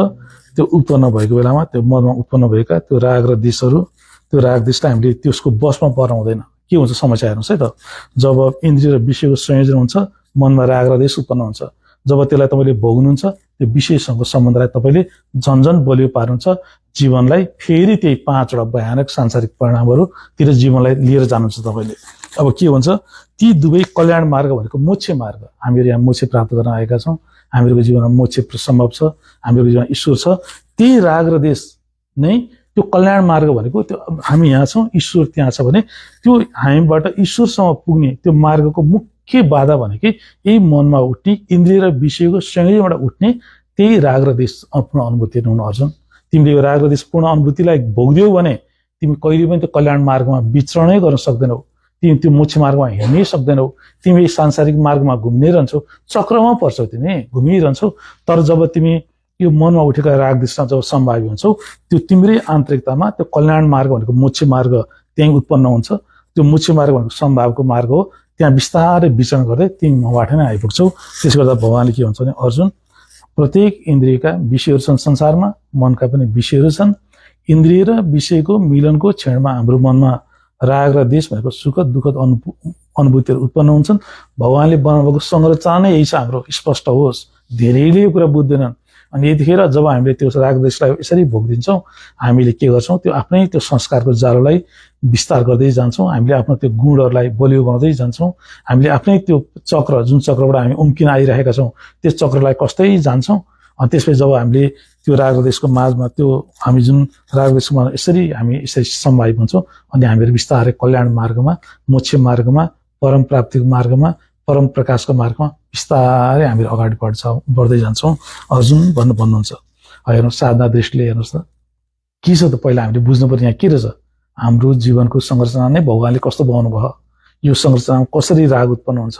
त्यो उत्पन्न भएको बेलामा त्यो मनमा उत्पन्न भएका त्यो राग र देशहरू, त्यो राग देशलाई हामीले त्यसको बसमा पर्न हुँदैन। के हुन्छ समस्या हेर्नुहोस् है त, जब इन्द्रिय र विषयको संयोजन हुन्छ, मनमा राग र देश उत्पन्न हुन्छ। जब त्यसलाई तपाईँले भोग्नुहुन्छ, त्यो विषयसँगको सम्बन्धलाई तपाईँले झन्झन बलियो पार्नुहुन्छ, जीवनलाई फेरि त्यही 5 वटा भयानक सांसारिक परिणामहरूतिर जीवनलाई लिएर जानुहुन्छ तपाईँले। अब के हुन्छ, ती दुवै कल्याण मार्ग भनेको मोक्ष मार्ग, हामीहरू यहाँ मोक्ष प्राप्त गर्न आएका छौँ, हामीहरूको जीवनमा मोक्ष सम्भव छ, हामीहरूको जीवनमा ईश्वर छ। त्यही राग र देश नै त्यो कल्याण मार्ग भनेको, त्यो हामी यहाँ छौँ, ईश्वर त्यहाँ छ भने त्यो हामीबाट ईश्वरसम्म पुग्ने त्यो मार्गको मुख्य बाधा भनेकै यही मनमा उठ्ने इन्द्रिय र विषयको संयोजनबाट उठ्ने त्यही राग र देश पूर्ण अनुभूति हुनु। अर्जुन तिमीले यो राग र देश पूर्ण अनुभूतिलाई भोग्दियौ भने तिमी कहिले पनि त्यो कल्याण मार्गमा विचरणै गर्न सक्दैनौ, तिमी त्यो मोक्ष मार्गमा हिँड्नै सक्दैनौ, तिमी सांसारिक मार्गमा घुम्नै रहन्छौ, चक्रमा पर्छौ, तिमी घुमिरहन्छौ। तर जब तिमी यो मनमा उठेका राग देशमा जब सम्भावी हुन्छौ, त्यो तिम्रै आन्तरिकतामा त्यो कल्याण मार्ग भनेको मोक्ष मार्ग त्यहीँ उत्पन्न हुन्छ। त्यो मोक्ष मार्ग भनेको सम्भावको मार्ग हो, त्यहाँ बिस्तारै विचरण गर्दै तिमी मबाट नै आइपुग्छौ। त्यसो गर्दा भगवानले के भन्छ भने, अर्जुन प्रत्येक इन्द्रियका विषयहरू छन् संसारमा, मनका पनि विषयहरू छन्। इन्द्रिय र विषयको मिलनको क्षणमा हाम्रो मनमा राग र देश भनेको सुखद दुःखद अनुभूतिहरू उत्पन्न हुन्छन्। भगवानले बनाउनुभएको संरचना नै यही छ, हाम्रो स्पष्ट होस्। धेरैले यो कुरा बुझ्दैनन्, अनि यतिखेर जब हामीले त्यो राग देशलाई यसरी भोगिदिन्छौँ, हामीले के गर्छौँ, त्यो आफ्नै त्यो संस्कारको जालोलाई विस्तार गर्दै जान्छौँ, हामीले आफ्नो त्यो गुणहरूलाई बलियो बनाउँदै जान्छौँ, हामीले आफ्नै त्यो चक्र, जुन चक्रबाट हामी उम्किन आइरहेका छौँ, त्यो चक्रलाई कस्तै जान्छौँ। अनि त्यसपछि जब हामीले त्यो राग देशको माझमा त्यो हामी जुन राग देशमा हामी यसरी सम्भावित हुन्छौँ, अनि हामीहरू बिस्तारै कल्याण मार्गमा, मोक्ष मार्गमा, परम प्राप्तिको मार्गमा, परम प्रकाशको मार्गमा बिस्तारै हामीहरू अगाडि बढ्दै जान्छौँ। अर्जुन भन्नुहुन्छ, हेर्नुहोस् साधना दृष्टिले हेर्नुहोस् त के छ त, पहिला हामीले बुझ्नुपर्ने यहाँ के रहेछ, हाम्रो जीवनको संरचना नै भगवानले कस्तो बनाउनु भयो, यो संरचनामा कसरी राग उत्पन्न हुन्छ,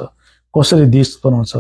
कसरी देश उत्पन्न हुन्छ,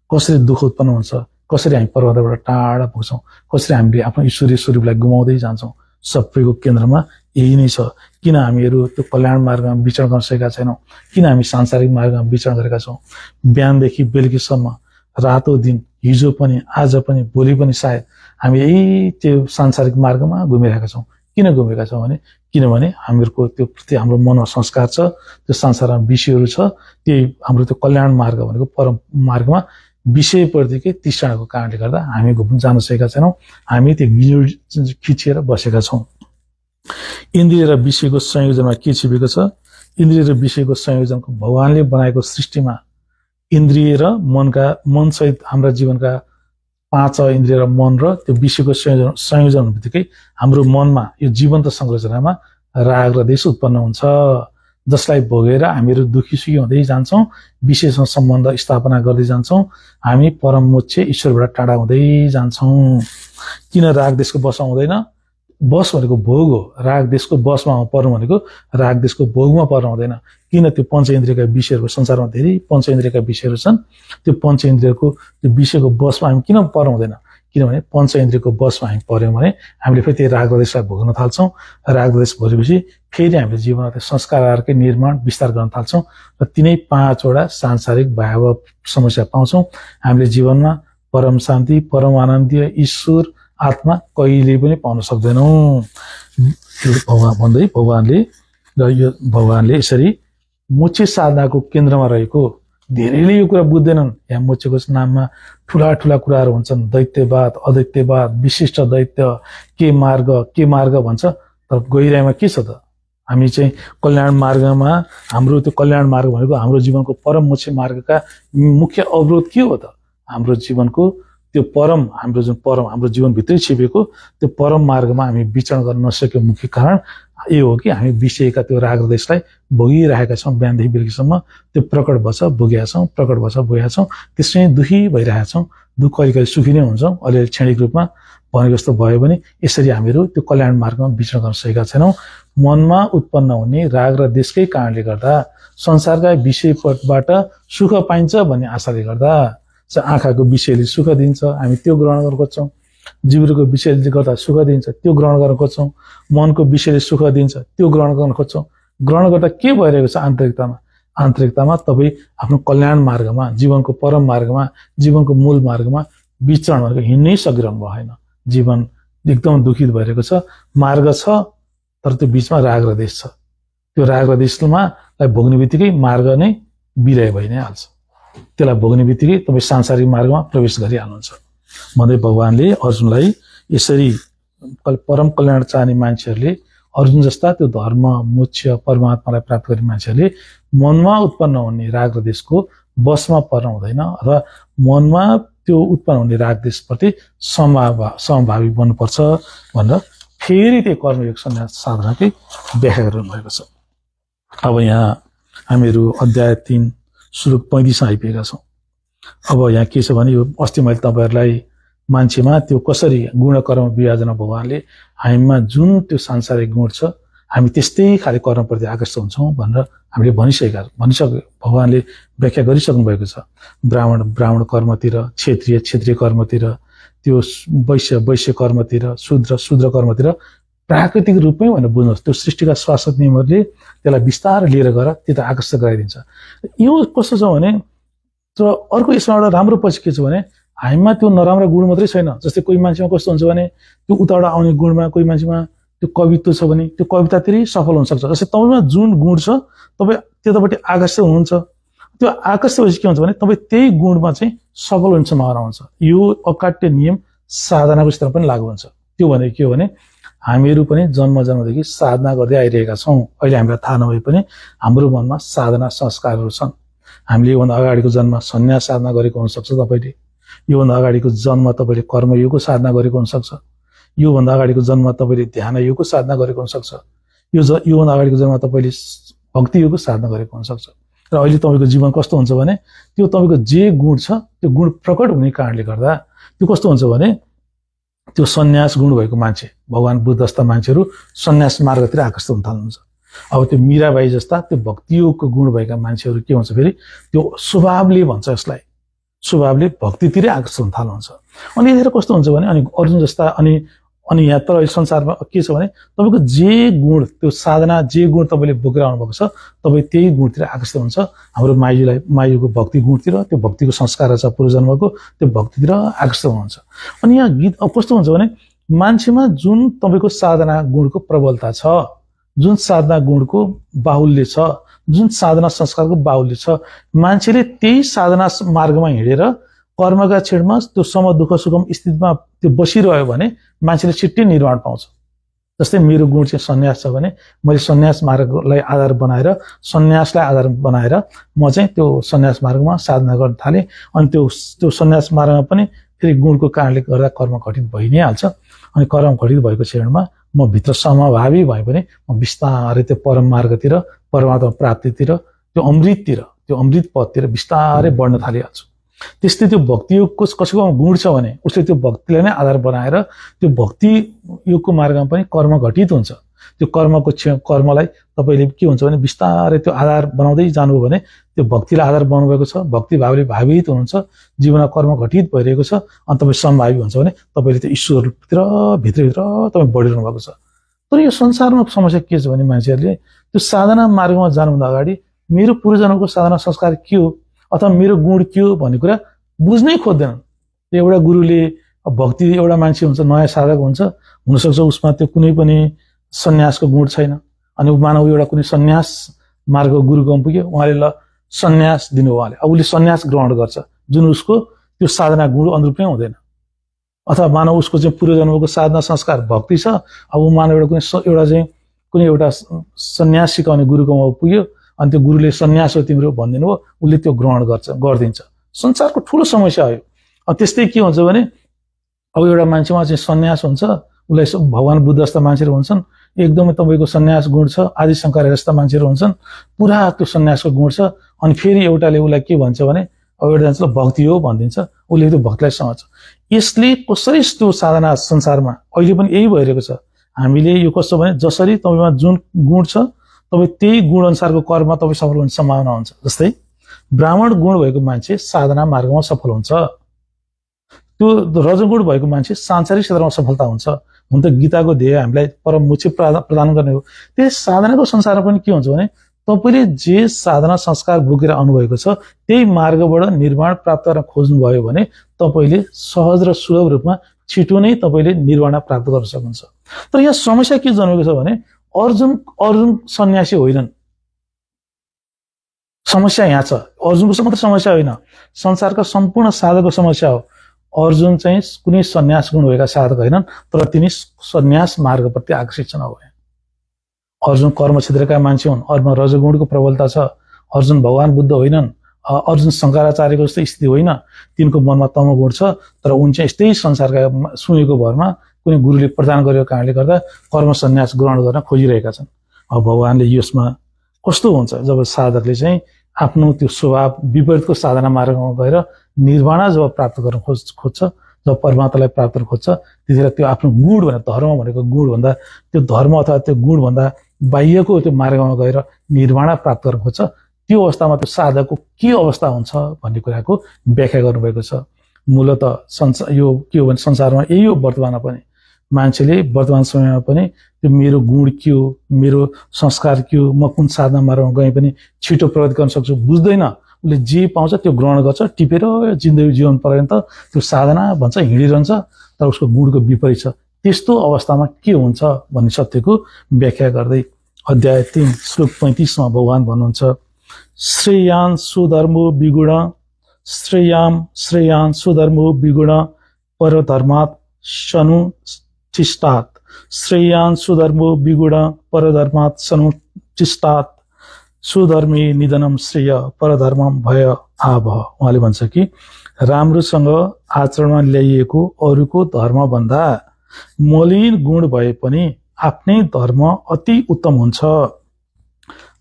कसरी दुःख उत्पन्न हुन्छ, कसरी हामी परमात्माबाट टाढा पुग्छौँ, कसरी हामीले आफ्नो ईश्वरीय स्वरूपलाई गुमाउँदै जान्छौँ। सबैको केन्द्रमा यही नै छ। किन हामीहरू त्यो कल्याण मार्गमा विचरण गर्न सकेका छैनौँ, किन हामी सांसारिक मार्गमा विचरण गरेका छौँ। बिहानदेखि बेलुकीसम्म, रातो दिन, हिजो पनि, आज पनि, भोलि पनि सायद हामी यही त्यो सांसारिक मार्गमा घुमिरहेका छौँ। किन घुमेका छौँ भने, किनभने हामीहरूको त्यो प्रति हाम्रो मनमा संस्कार छ, त्यो संसारमा विषयहरू छ, त्यही हाम्रो त्यो कल्याण मार्ग भनेको परम मार्गमा विषयप्रतिकै तृष्णाको कारणले गर्दा हामी घुम्न जान सकेका छैनौँ, हामी त्यो खिचिएर बसेका छौँ। इन्द्रिय र विषयको संयोजनमा के छिपेको छ, इन्द्रिय र विषयको संयोजनको भगवानले बनाएको सृष्टिमा इन्द्रिय र मनसहित हाम्रा जीवनका 5 इन्द्रिय र मन र त्यो विषयको संयोजन बित्तिकै हाम्रो मनमा यो जीवन्त संरचनामा राग र देश उत्पन्न हुन्छ, जसलाई भोगेर हामीहरू दुखी सुखी हुँदै जान्छौँ, विषयसँग सम्बन्ध स्थापना गर्दै जान्छौँ, हामी परम मोक्ष ईश्वरबाट टाढा हुँदै जान्छौँ। किन राग देशको बसमा हुँदैन, बस भनेको भोग हो, राग देशको बसमा पर्नु भनेको राग देशको भोगमा पर्नु हुँदैन। किन त्यो पञ्च इन्द्रियका विषयहरूको, संसारमा धेरै पञ्च इन्द्रियका विषयहरू छन्, त्यो पञ्च इन्द्रियको त्यो विषयको बसमा हामी किन पर्नु हुँदैन, किनभने पञ्च इन्द्रियको बसमा हामी पर्यौँ भने हामीले फेरि त्यही राग देशलाई भोग्न थाल्छौँ। राग देश भोगेपछि फेरि हामीले जीवनमा त्यो संस्कारहरूकै निर्माण विस्तार गर्न थाल्छौँ र तिनै 5 वटा सांसारिक भयावह समस्या पाउँछौँ। हामीले जीवनमा परम शान्ति, परम आनन्दीय ईश्वर आत्मा कहिले पनि पाउन सक्दैनौ। भगवानले यसरी मोक्ष साधनाको केन्द्रमा रहेको, धेरैले यो कुरा बुझ्दैनन्। यहाँ मोक्षको नाममा ठुला ठुला कुराहरू हुन्छन्, दैत्यवाद, अदैत्यवाद, विशिष्ट दैत्य, के मार्ग भन्छ। तर गहिराइमा के छ त? हामी चाहिँ कल्याण मार्गमा, हाम्रो त्यो कल्याण मार्ग भनेको हाम्रो जीवनको परम मोक्ष मार्गका मुख्य अवरोध के हो त? हाम्रो जीवनको त्यो परम, हाम्रो जीवनभित्रै छिपेको त्यो परम मार्गमा हामी विचरण गर्न नसकेको मुख्य कारण यो हो कि हामी विषयका त्यो राग देशलाई भोगिरहेका छौँ। बिहानदेखि बेलुकीसम्म त्यो प्रकट भएछ भोगेका छौँ, त्यसमै दुखी भइरहेका छौँ। दुःख कहिले सुखी नै हुन्छौँ, अलिअलि क्षणिक रूपमा भनेको जस्तो भयो भने। यसरी हामीहरू त्यो कल्याण मार्गमा विचरण गर्न सकेका छैनौँ। मनमा उत्पन्न हुने राग र देशकै कारणले गर्दा, संसारका विषयबाट सुख पाइन्छ भन्ने आशाले गर्दा, आँखाको विषयले सुख दिन्छ, हामी त्यो ग्रहण गर्न खोज्छौँ। जिब्रोको विषयले गर्दा सुख दिन्छ, त्यो ग्रहण गर्न खोज्छौँ। मनको विषयले सुख दिन्छ, त्यो ग्रहण गर्न खोज्छौँ। ग्रहण गर्दा के भइरहेको छ? आन्तरिकतामा तपाईँ आफ्नो कल्याण मार्गमा, जीवनको परम मार्गमा, जीवनको मूल मार्गमा विचरण भनेको हिँड्नै सकिरहनु भएन। जीवन एकदम दुखित भइरहेको छ। मार्ग छ, तर त्यो बिचमा राग र देश छ। त्यो राग र देशमा भोग्ने बित्तिकै मार्ग नै विलय भइ नै हाल्छ। त्यसलाई भोग्ने बित्तिकै तपाईँ सांसारिक मार्गमा प्रवेश गरिहाल्नुहुन्छ भन्दै भगवानले अर्जुनलाई यसरी परम कल्याण चाहने मान्छेहरूले, अर्जुन जस्ता त्यो धर्म, मोक्ष, परमात्मालाई प्राप्त गर्ने मान्छेहरूले मनमा उत्पन्न हुने राग र देशको वशमा पर्न हुँदैन, अथवा मनमा त्यो उत्पन्न हुने राग देशप्रति समभावी बन्नुपर्छ भनेर फेरि त्यो कर्मयोग सन्यास साधनाकै व्याख्या गर्नु भएको छ। अब यहाँ हामीहरू अध्याय 3 श्लोक 35 मा आइपुगेका छौँ। अब यहाँ के छ भने, यो अस्ति मैले तपाईँहरूलाई मान्छेमा त्यो कसरी गुण कर्म विभाजना भगवानले हामीमा जुन त्यो सांसारिक गुण छ, हामी त्यस्तै खाले कर्मप्रति आकर्षित हुन्छौँ भनेर हामीले भगवानले व्याख्या गरिसक्नु भएको छ। ब्राह्मण कर्मतिर, क्षत्रिय कर्मतिर, त्यो वैश्य कर्मतिर, शूद्र कर्मतिर प्राकृतिक रूपमै भनेर बुझ्नुहोस्। त्यो सृष्टिका शाश्वत नियमहरूले त्यसलाई बिस्तारै लिएर गएर त्यो त आकर्षित गराइदिन्छ। यो कस्तो छ भने, तर अर्को यसमा एउटा राम्रो पछि के छ भने, हामीमा त्यो नराम्रो गुण मात्रै छैन। जस्तै कोही मान्छेमा कस्तो हुन्छ भने, त्यो उताबाट आउने गुणमा, कोही मान्छेमा त्यो कवित्व छ भने त्यो कवितातिरै सफल हुन सक्छ। जस्तै तपाईँमा जुन गुण छ, तपाईँ त्यतापट्टि आकर्षित हुनुहुन्छ। त्यो आकर्षित भएपछि के हुन्छ भने, तपाईँ त्यही गुणमा चाहिँ सफल हुने सम्भावना हुन्छ। यो अकाट्य नियम साधनाको क्षेत्रमा पनि लागू हुन्छ। त्यो भनेको के हो भने, हामीहरू पनि जन्मदेखि साधना गर्दै आइरहेका छौँ। अहिले हामीलाई थाहा नभए पनि हाम्रो मनमा साधना संस्कारहरू छन्। हामीले योभन्दा अगाडिको जन्म सन्यास साधना गरेको हुनसक्छ, तपाईँले योभन्दा अगाडिको जन्म तपाईँले कर्मयोगको साधना गरेको हुनसक्छ, योभन्दा अगाडिको जन्म तपाईँले ध्यान योगको साधना गरेको हुनसक्छ, योभन्दा अगाडिको जन्म तपाईँले भक्ति योगको साधना गरेको हुनसक्छ। र अहिले तपाईँको जीवन कस्तो हुन्छ भने, त्यो तपाईँको जे गुण छ त्यो गुण प्रकट हुने कारणले गर्दा त्यो कस्तो हुन्छ भने, त्यो सन्यास गुण भएको मान्छे, भगवान बुद्ध जस्ता मान्छेहरू सन्यास मार्गतिर आकर्षित हुन थाल्नुहुन्छ। अब त्यो मीराबाई जस्ता त्यो भक्तियोगको गुण भएका मान्छेहरू के हुन्छ फेरि, त्यो स्वभावले भन्छ यसलाई, स्वभावले भक्तितिरै आकर्षित हुन थाल्नुहुन्छ। अनि यतिखेर कस्तो हुन्छ भने, अनि अर्जुन जस्ता अनि यहाँ तर संसारमा के छ भने, तपाईँको जे गुण, त्यो साधना जे गुण तपाईँले बोकेर आउनुभएको छ, तपाईँ त्यही गुणतिर आकर्षित हुन्छ। हाम्रो माइजूको भक्ति गुणतिर, त्यो भक्तिको संस्कार छ पूर्वजन्मको, त्यो भक्तितिर आकर्षित हुनुहुन्छ। अनि यहाँ गीत अब कस्तो हुन्छ भने, मान्छेमा जुन तपाईँको साधना गुणको प्रबलता छ, जुन साधना गुणको बाहुल्य छ, जुन साधना संस्कारको बाहुल्य छ, मान्छेले त्यही साधना मार्गमा हिँडेर कर्मका क्षणमा त्यो सम दुःख सुखम स्थितिमा त्यो बसिरह्यो भने मान्छेले छिट्टै निर्वाण पाउँछ। जस्तै मेरो गुण चाहिँ सन्यास छ भने, मैले सन्यास मार्गलाई आधार बनाएर, सन्यासलाई आधार बनाएर म चाहिँ त्यो सन्यास मार्गमा साधना गर्न थालेँ। अनि त्यो सन्यास मार्गमा पनि फेरि गुणको कारणले गर्दा कर्म घटित भइ नै हाल्छ। अनि कर्म घटित भएको क्षणमा म भित्र समभावी भए पनि म बिस्तारै त्यो परम मार्गतिर, परमात्मा प्राप्तितिर, त्यो अमृत पदतिर बिस्तारै बढ्न थालिहाल्छु। त्यस्तै त्यो भक्ति योगको कसैको गुण छ भने, उसले त्यो भक्तिलाई नै आधार बनाएर त्यो भक्ति योगको मार्गमा पनि कर्म घटित हुन्छ। त्यो कर्मलाई तपाईँले के हुन्छ भने, बिस्तारै त्यो आधार बनाउँदै जानुभयो भने, त्यो भक्तिलाई आधार बनाउनु भएको छ, भक्ति भावले भावित हुनुहुन्छ, जीवनमा कर्म घटित भइरहेको छ, अनि तपाईँ समभावी हुन्छ भने तपाईँले त्यो ईश्वरतिर भित्रभित्र तपाईँ बढिरहनु भएको छ। तर यो संसारमा समस्या के छ भने, मान्छेहरूले त्यो साधना मार्गमा जानुभन्दा अगाडि मेरो पूर्वजन्मको साधना संस्कार के हो अथवा मेरो गुण के हो भन्ने कुरा बुझ्नै खोज्दैनन्। एउटा गुरुले अब भक्ति एउटा मान्छे हुन्छ, नयाँ साधक हुन्छ, हुनसक्छ उसमा त्यो कुनै पनि सन्यासको गुण छैन, अनि मानव एउटा कुनै सन्यास मार्ग गुरुकोमा पुग्यो, उहाँले ल सन्यास दिनु, उहाँले अब उसले सन्यास ग्रहण गर्छ जुन उसको त्यो साधना गुण अनुरूप नै हुँदैन, अथवा मानव उसको चाहिँ पूर्वजन्मको साधना संस्कार भक्ति छ, अब ऊ मानव कुनै एउटा सन्यास सिकाउने गुरुकोमा पुग्यो, अनि त्यो गुरुले सन्यास हो तिम्रो भनिदिनु हो, उसले त्यो ग्रहण गरिदिन्छ। संसारको ठुलो समस्या हो। अब त्यस्तै के हुन्छ भने अब एउटा मान्छेमा चाहिँ सन्यास हुन्छ, उसलाई भगवान बुद्ध जस्ता मान्छेहरू हुन्छन्, एकदमै तपाईँको सन्यास गुण छ, आदि शङ्कराचार्य जस्ता मान्छेहरू हुन्छन्, पुरा त्यो सन्यासको गुण छ, अनि फेरि एउटाले उसलाई के भन्छ भने अब एउटा जान्छ भक्ति हो भनिदिन्छ, उसले त्यो भक्तिलाई समाउँछ। यसले कसरी त्यो साधना संसारमा अहिले पनि यही भइरहेको छ। हामीले यो कस्तो भने जसरी तपाईँमा जुन गुण छ तपाईँ त्यही गुण अनुसारको कर्ममा तपाईँ सफल हुने सम्भावना हुन्छ। जस्तै ब्राह्मण गुण भएको मान्छे साधना मार्गमा सफल हुन्छ, त्यो रजोगुण भएको मान्छे सांसारिक क्षेत्रमा सफलता हुन्छ। हुन त गीताको ध्येय हामीलाई परम मोक्ष प्रदान गर्ने हो। त्यही साधनाको संसारमा पनि के हुन्छ भने तपाईँले जे साधना संस्कार बोकेर आउनुभएको छ त्यही मार्गबाट निर्वाण प्राप्त गर्न खोज्नुभयो भने तपाईँले सहज र सुलभ रूपमा छिटो नै तपाईँले निर्वाण प्राप्त गर्न सक्नुहुन्छ। तर यहाँ समस्या के जन्मेको छ भने अर्जुन सन्यासी होइनन्। समस्या यहाँ छ, अर्जुनको मात्र समस्या होइन, संसारका सम्पूर्ण साधकको समस्या हो। अर्जुन चाहिँ कुनै सन्यास गुण भएका साधक होइनन्, तर तिनी सन्यास मार्गप्रति आकर्षित छन्। अर्जुन कर्म क्षेत्रका मान्छे हुन्, अर्जुन रजोगुणको प्रबलता छ। अर्जुन भगवान बुद्ध होइनन्, अर्जुन शङ्कराचार्यको जस्तो स्थिति होइन, तिनको मनमा तमोगुण छ, तर उन चाहिँ यस्तै संसारका सुनेको भरमा कुनै गुरुले प्रदान गरेको कारणले गर्दा कर्म सन्यास ग्रहण गर्न खोजिरहेका छन्। अब भगवानले यसमा कस्तो हुन्छ जब साधकले चाहिँ आफ्नो त्यो स्वभाव विपरीतको साधना मार्गमा गएर निर्वाण जब प्राप्त गर्न खोज्छ, जब परमात्मालाई प्राप्त गर्न खोज्छ, त्यतिखेर त्यो आफ्नो गुण भन्दा धर्म भनेको गुण भन्दा त्यो धर्म अथवा त्यो गुण भन्दा बाह्यको त्यो मार्गमा गएर निर्वाण प्राप्त गर्न खोज्छ, त्यो अवस्थामा त्यो साधकको के अवस्था हुन्छ भन्ने कुराको व्याख्या गर्नुभएको छ। मूलत यो के हो भने संसारमा यही हो। वर्तमानमा पनि मान्छेले वर्तमान समयमा पनि त्यो मेरो गुण के हो, मेरो संस्कार के हो, म कुन साधना मार्गमा गए पनि छिटो प्रगति गर्न सक्छु बुझ्दैन। उसले जे पाउँछ त्यो ग्रहण गर्छ, टिपेर जिन्दगी जीवन पर्यन्त त्यो साधना भन्छ हिँडिरहन्छ, तर उसको गुणको विपरीत छ। त्यस्तो अवस्थामा के हुन्छ भन्ने सत्यको व्याख्या गर्दै अध्याय 3 श्लोक 35 मा भगवान भन्नुहुन्छ, श्रेयान सुधर्मो विगुण श्रेयान सुधर्मो विगुण परधर्मात् सनुचिष्टात् श्रेयान सुधर्मो विगुण परधर्मात् सनुचिष्टात् सुधर्मी निधनम श्रेय परधर्मम भय आभ। उहाँले भन्छ कि राम्रोसँग आचरणमा ल्याइएको अरूको धर्म भन्दा मलिन गुण भए पनि आफ्नै धर्म अति उत्तम हुन्छ।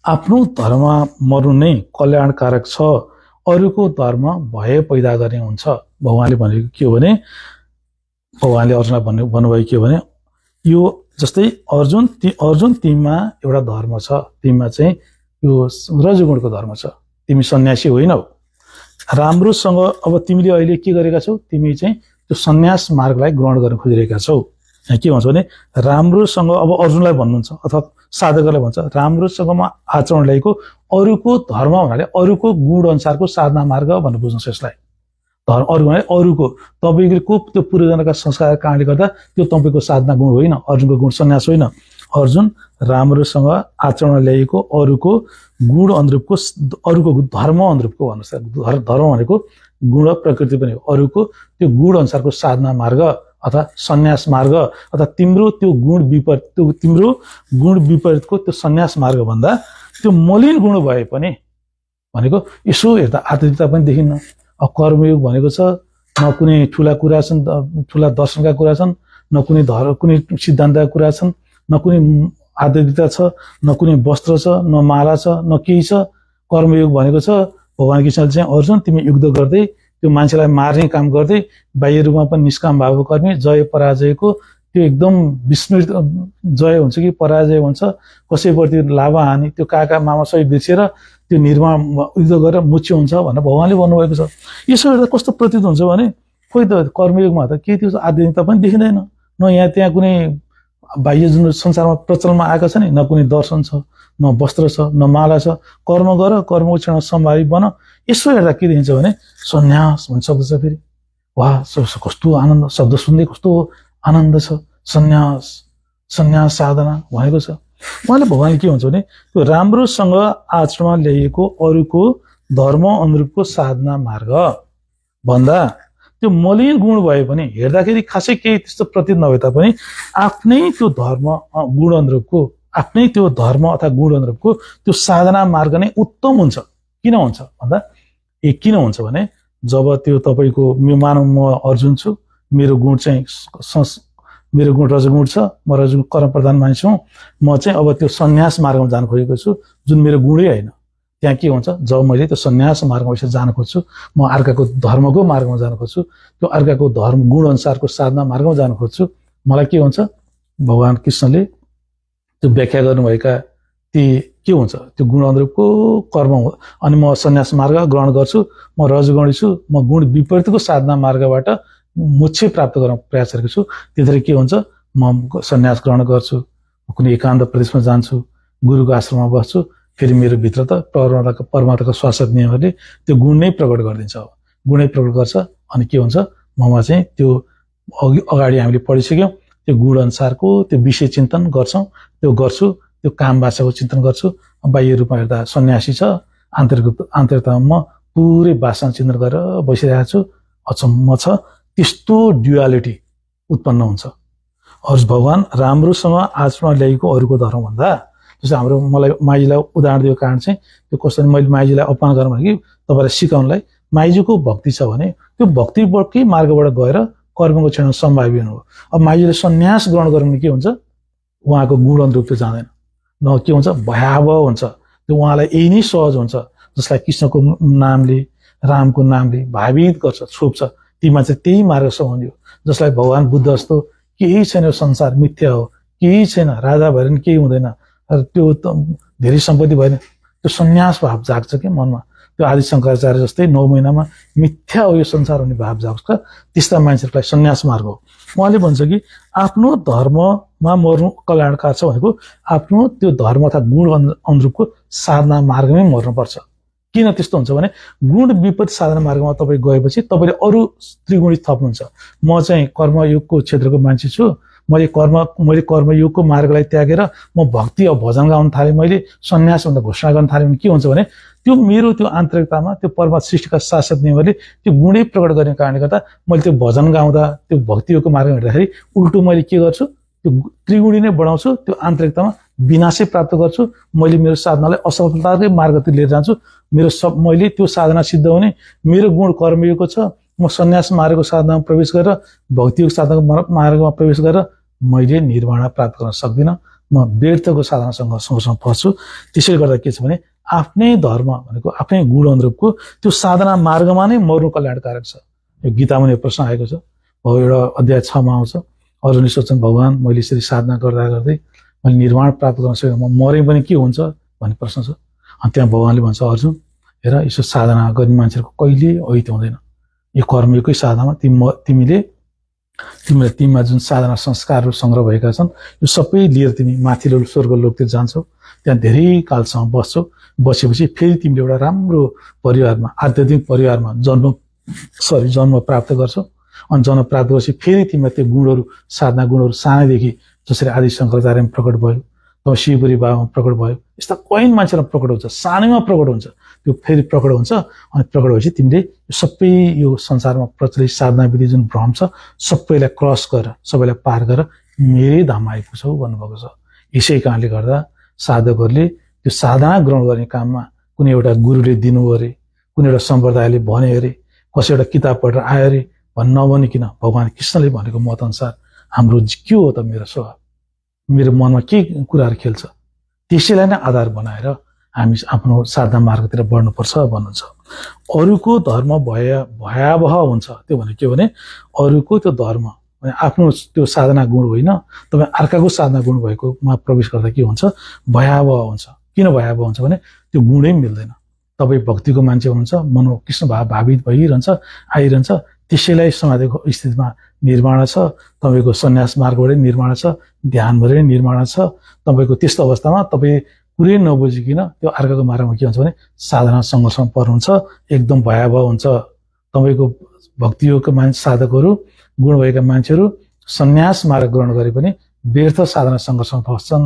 आफ्नो धर्म मर्नु नै कल्याणकारक छ, अरूको धर्म भय पैदा गर्ने हुन्छ। भगवानले भनेको के हो भने भगवानले अर्जुनलाई भन्नुभयो के हो भने यो जस्तै अर्जुन तिमीमा एउटा धर्म छ, तिमीमा चाहिँ यो रजोगुणको धर्म छ, तिमी सन्यासी होइनौ। राम्रोसँग अब तिमीले अहिले के गरेका छौ, तिमी चाहिँ त्यो सन्यास मार्गलाई ग्रहण गर्न खोजिरहेका छौ। के भन्छ भने राम्रोसँग अब अर्जुनलाई भन्नुहुन्छ अथवा साधकलाई भन्छ राम्रोसँगमा आचरण ल्याएको अरूको धर्म भन्नाले अरूको गुण अनुसारको साधना मार्ग भनेर बुझ्नुहोस्। यसलाई धर्म अरू भने अरूको तपाईँको त्यो पूर्वजन्मका संस्कार कारणले गर्दा त्यो तपाईँको साधना गुण होइन, अर्जुनको गुण सन्यास होइन। अर्जुन राम्रोसँग आचरण ल्याएको अरूको गुण अनुरूपको अरूको धर्म अनुरूपको भन्नुहोस्। धर्म भनेको गुण प्रकृति पनि हो, अरूको त्यो गुण अनुसारको साधना मार्ग अथवा सन्यास मार्ग अथवा तिम्रो गुण विपरीतको त्यो सन्यास मार्ग भन्दा त्यो मलिन गुण भए पनि भनेको यसो हेर्दा आत्मिकता पनि देखिन्न। कर्मयोग भनेको छ न कुनै ठुला कुरा छन्, ठुला दर्शनका कुरा छन्, न कुनै कुनै सिद्धान्तका कुरा छन्, न कुनै आध्यात्मिकता छ, न कुनै वस्त्र छ, न माला छ, न केही छ। कर्मयोग भनेको छ भगवान कृष्णले चाहिँ अर्जुन तिमी युद्ध गर्दै त्यो मान्छेलाई मार्ने काम गर्दै बाह्य रूपमा पनि निष्काम भावको कर्मी, जय पराजयको त्यो एकदम विस्मृत जय हुन्छ कि पराजय हुन्छ, कसैप्रति लाभ हानि त्यो काका मामा सबै बिर्सेर त्यो निर्माण युद्ध गरेर मुच्य हुन्छ भनेर भगवानले भन्नुभएको छ। यसो हेर्दा कस्तो प्रतीत हुन्छ भने खोइ त कर्मयोगमा त केही त्यो आध्यात्मिकता पनि देखिँदैन, न यहाँ त्यहाँ कुनै बाह्य जुन संसारमा प्रचलनमा आएका छ नि, न कुनै दर्शन छ, न वस्त्र छ, न माला छ। कर्म गर, कर्मको क्षण सम्भावी बन। यसो हेर्दा के देखिन्छ भने सन्यास भन्न सक्दछ। फेरि वाह कस्तो आनन्द, शब्द सुन्दै कस्तो आनन्द छ। सन्यास सन्यास साधना भनेको छ। उहाँले भगवान्ले के भन्छ भने त्यो राम्रोसँग आचरणमा ल्याइएको अरूको धर्म अनुरूपको साधना मार्ग भन्दा त्यो मलिन गुण भए पनि हेर्दाखेरि खासै केही त्यस्तो प्रतीत नभए तापनि आफ्नै त्यो धर्म गुण अनुरूपको, आफ्नै त्यो धर्म अथवा गुण अनुरूपको त्यो साधना मार्ग नै उत्तम हुन्छ। किन हुन्छ भन्दा किन हुन्छ भने जब त्यो तपाईँको मानव म अर्जुन छु, मेरो गुण चाहिँ मेरो गुण रजगुण छ, म रजगुण कर्म प्रधान मान्छे हुँ, म चाहिँ अब त्यो सन्यास मार्गमा जान खोजेको छु जुन मेरो गुणै होइन। त्यहाँ के हुन्छ, जब मैले त्यो सन्यास मार्गमा जान खोज्छु, म अर्काको धर्मको मार्गमा जान खोज्छु, त्यो अर्काको धर्म गुण अनुसारको साधना मार्गमा जान खोज्छु, मलाई के हुन्छ, भगवान कृष्णले त्यो व्याख्या गर्नुभएका ती के हुन्छ त्यो गुण अनुरूपको कर्म हो। अनि म सन्यास मार्ग ग्रहण गर्छु, म रजगुणी छु, म गुण विपरीतको साधना मार्गबाट मोक्ष प्राप्त गर्न प्रयास गरेको छु। त्यतिखेर के हुन्छ, म सन्यास ग्रहण गर्छु, कुनै एकान्त प्रदेशमा जान्छु, गुरुको आश्रममा बस्छु, फेरि मेरो भित्र त परमात्माको शाश्वत नियमहरूले त्यो गुण नै प्रकट गरिदिन्छ। अब गुणै प्रकट गर्छ अनि के हुन्छ, ममा चाहिँ त्यो अगाडि हामीले पढिसक्यौँ, त्यो गुण अनुसारको त्यो विषय चिन्तन गर्छौँ, त्यो गर्छु, त्यो काम भाषाको चिन्तन गर्छु। बाह्य रूपमा हेर्दा सन्यासी छ, आन्तरिकतामा म पुरै वासना चिन्तन गरेर बसिरहेको छु, अचम्म छ। त्यस्तो ड्युअलिटी उत्पन्न हुन्छ। अरू भगवान राम्रोसँग आचरणमा ल्याएको अरूको धर्म भन्दा, जस्तो हाम्रो मलाई माइजीलाई उदाहरण दिएको कारण चाहिँ त्यो कस्तो, मैले माइजीलाई अपमान गरौँ भने कि तपाईँलाई सिकाउनलाई, माइजीको भक्ति छ भने त्यो भक्तिकै मार्गबाट गएर कर्मको क्षण सम्भावी हुनु हो। अब माइजीले सन्यास ग्रहण गर्यो भने के हुन्छ, उहाँको गुण अनुरूप त्यो जाँदैन, न के हुन्छ, भयावह हुन्छ। त्यो उहाँलाई यही नै सहज हुन्छ, जसलाई कृष्णको नामले रामको नामले भावित गर्छ, छोप्छ, ती मान्छे त्यही मार्ग समाउने हो। जसलाई भगवान बुद्ध जस्तो केही छैन, संसार मिथ्या हो, केही छैन, राजा भएर नि केही हुँदैन, त्यो धेरै सम्पत्ति भएन, त्यो सन्यास भाव जाग्छ क्या मनमा। त्यो आदि शङ्कराचार्य जस्तै 9 महिनामा मिथ्या हो यो संसार भन्ने भाव जाग्छ। त्यस्ता मान्छेहरूलाई सन्यास मार्ग हो। उहाँले भन्छ कि आफ्नो धर्ममा मर्नु कल्याणकार छ भनेको आफ्नो त्यो धर्म अथवा गुण अनुरूपको साधना मार्गमै मर्नुपर्छ। किन त्यस्तो हुन्छ भने गुण विपरीत साधना मार्गमा तपाईँ गएपछि तपाईँले अरू त्रिगुणी थप्नुहुन्छ। म चाहिँ कर्मयोगको क्षेत्रको मान्छे छु, मैले कर्मयोगको मार्गलाई त्यागेर म भक्ति औ भजन गाउन थालेँ, मैले सन्यास भनेर घोषणा गर्न थालेँ भने के हुन्छ भने त्यो मेरो त्यो आन्तरिकतामा त्यो परमात्मा सृष्टिका शाश्वत नियमहरूले त्यो गुणै प्रकट गर्ने कारणले गर्दा मैले त्यो भजन गाउँदा त्यो भक्तियोगको मार्गमा हिँड्दाखेरि उल्टो मैले के गर्छु, त्यो त्रिगुणी नै बढाउँछु, त्यो आन्तरिकतामा विनाशै प्राप्त गर्छु। मैले मेरो साधनालाई असफलताकै मार्गतिर लिएर जान्छु। मैले त्यो साधना सिद्ध हुने मेरो गुण कर्मयोगको छ, म सन्यास मार्गको साधनामा प्रवेश गरेर भक्तियोग साधनाको मार्गमा प्रवेश गरेर मैले निर्वाण प्राप्त गर्न सक्दिनँ, म व्यर्थको साधनासँग सँगसँग फस्छु। त्यसैले गर्दा के छ भने आफ्नै धर्म भनेको आफ्नै गुण अनुरूपको त्यो साधना मार्गमा नै मर्नु कल्याणकारक छ। यो गीतामा नै प्रश्न आएको छ, एउटा अध्याय 6 मा आउँछ, अर्जुनले सोच्छन् भगवान मैले यसरी साधना गर्दा गर्दै मैले निर्वाण प्राप्त गर्न सकेँ, म मरे पनि के हुन्छ भन्ने प्रश्न छ। अनि त्यहाँ भगवानले भन्छ अर्जुन हेर, यसो साधना गर्ने मान्छेहरूको कहिले ऐत हुँदैन। यो कर्मयोगकै साधनामा तिमीमा जुन साधना संस्कारहरू सङ्ग्रह भएका छन् यो सबै लिएर तिमी माथिल्लो स्वर्ग लोकतिर जान्छौ, त्यहाँ धेरै कालसम्म बस्छौ। बसेपछि फेरि तिमीले एउटा राम्रो परिवारमा, आध्यात्मिक परिवारमा जन्म प्राप्त गर्छौ। अनि जन्म प्राप्त गरेपछि फेरि तिमीलाई त्यो गुणहरू, साधना गुणहरू सानैदेखि जसरी आदि शङ्कराचार्यमा प्रकट भयो, तब शिवपुरी बाबामा प्रकट भयो, यस्ता कैयन मान्छेलाई प्रकट हुन्छ, सानैमा प्रकट हुन्छ, त्यो फेरि प्रकट हुन्छ। अनि प्रकट भएपछि तिमीले सबै यो संसारमा प्रचलित साधना विधि जुन भ्रम छ सबैलाई क्रस गरेर, सबैलाई पार गरेर मेरै धाममा आइपुग्छौ भन्नुभएको छ। यसै कारणले गर्दा साधकहरूले त्यो साधना ग्रहण गर्ने काममा कुनै एउटा गुरुले दिनु अरे, कुनै एउटा सम्प्रदायले भने अरे, कसै एउटा किताब पढेर आयो अरे भन्नु नभनिकन भगवान कृष्णले भनेको मत अनुसार हाम्रो के हो त, मेरो स्वभाव, मेरो मनमा के कुराहरू खेल्छ, त्यसैलाई नै आधार बनाएर हामी आफ्नो साधना मार्गतिर बढ्नुपर्छ भन्नुहुन्छ। अरूको धर्म भयावह हुन्छ। त्यो भने के भने अरूको त्यो धर्म आफ्नो त्यो साधना गुण होइन, तपाईँ अर्काको साधना गुण भएकोमा प्रवेश गर्दा के हुन्छ, भयावह हुन्छ। किन भयावह हुन्छ भने त्यो गुणै मिल्दैन। तपाईँ भक्तिको मान्छे हुनुहुन्छ, मनमा कृष्ण भाव भावित भइरहन्छ, आइरहन्छ, त्यसैलाई समाधिको स्थितिमा निर्माण छ, तपाईँको सन्यास मार्गबाटै निर्माण छ, ध्यानबाटै निर्माण छ। तपाईँको त्यस्तो अवस्थामा तपाईँ कुरै नबुझिकन त्यो अर्काको मार्गमा के हुन्छ भने साधना सङ्घर्षमा पर्नुहुन्छ, एकदम भयावह हुन्छ। तपाईको भक्ति योगका साधकहरू गुण भएका मान्छेहरू सन्यास मार्ग ग्रहण गरे पनि व्यर्थ साधना सङ्घर्षमा फस्छन्।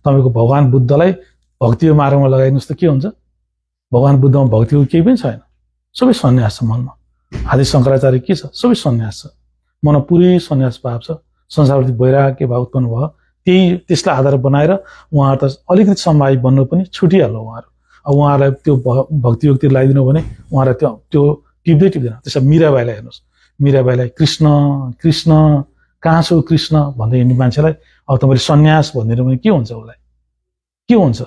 तपाईको भगवान बुद्धलाई भक्ति मार्गमा लगाइदिनुहोस् त के हुन्छ? भगवान बुद्धमा भक्ति केही पनि छैन, सबै सन्यास छ मनमा। आदि शङ्कराचार्य के छ? सबै सन्यास छ, मनमा पुरै सन्यास भाव छ, संसारप्रति वैराग्य भाव उत्पन्न भयो। त्यसलाई आधार बनाएर उहाँहरू त अलिकति सम्भावी बन्नु पनि छुटिहाल्नु उहाँहरू। अब उहाँहरूलाई त्यो भक्ति योगतिर लगाइदिनु भने उहाँलाई त्यो टिप्दै टिप्दैन। त्यसै मीराबाईलाई हेर्नुहोस्, मीराबाईलाई कृष्ण कृष्ण कहाँ छौ कृष्ण भन्दै हिँड्ने मान्छेलाई अब तपाईँले सन्यास भनिदिनु भने के हुन्छ? उसलाई के हुन्छ?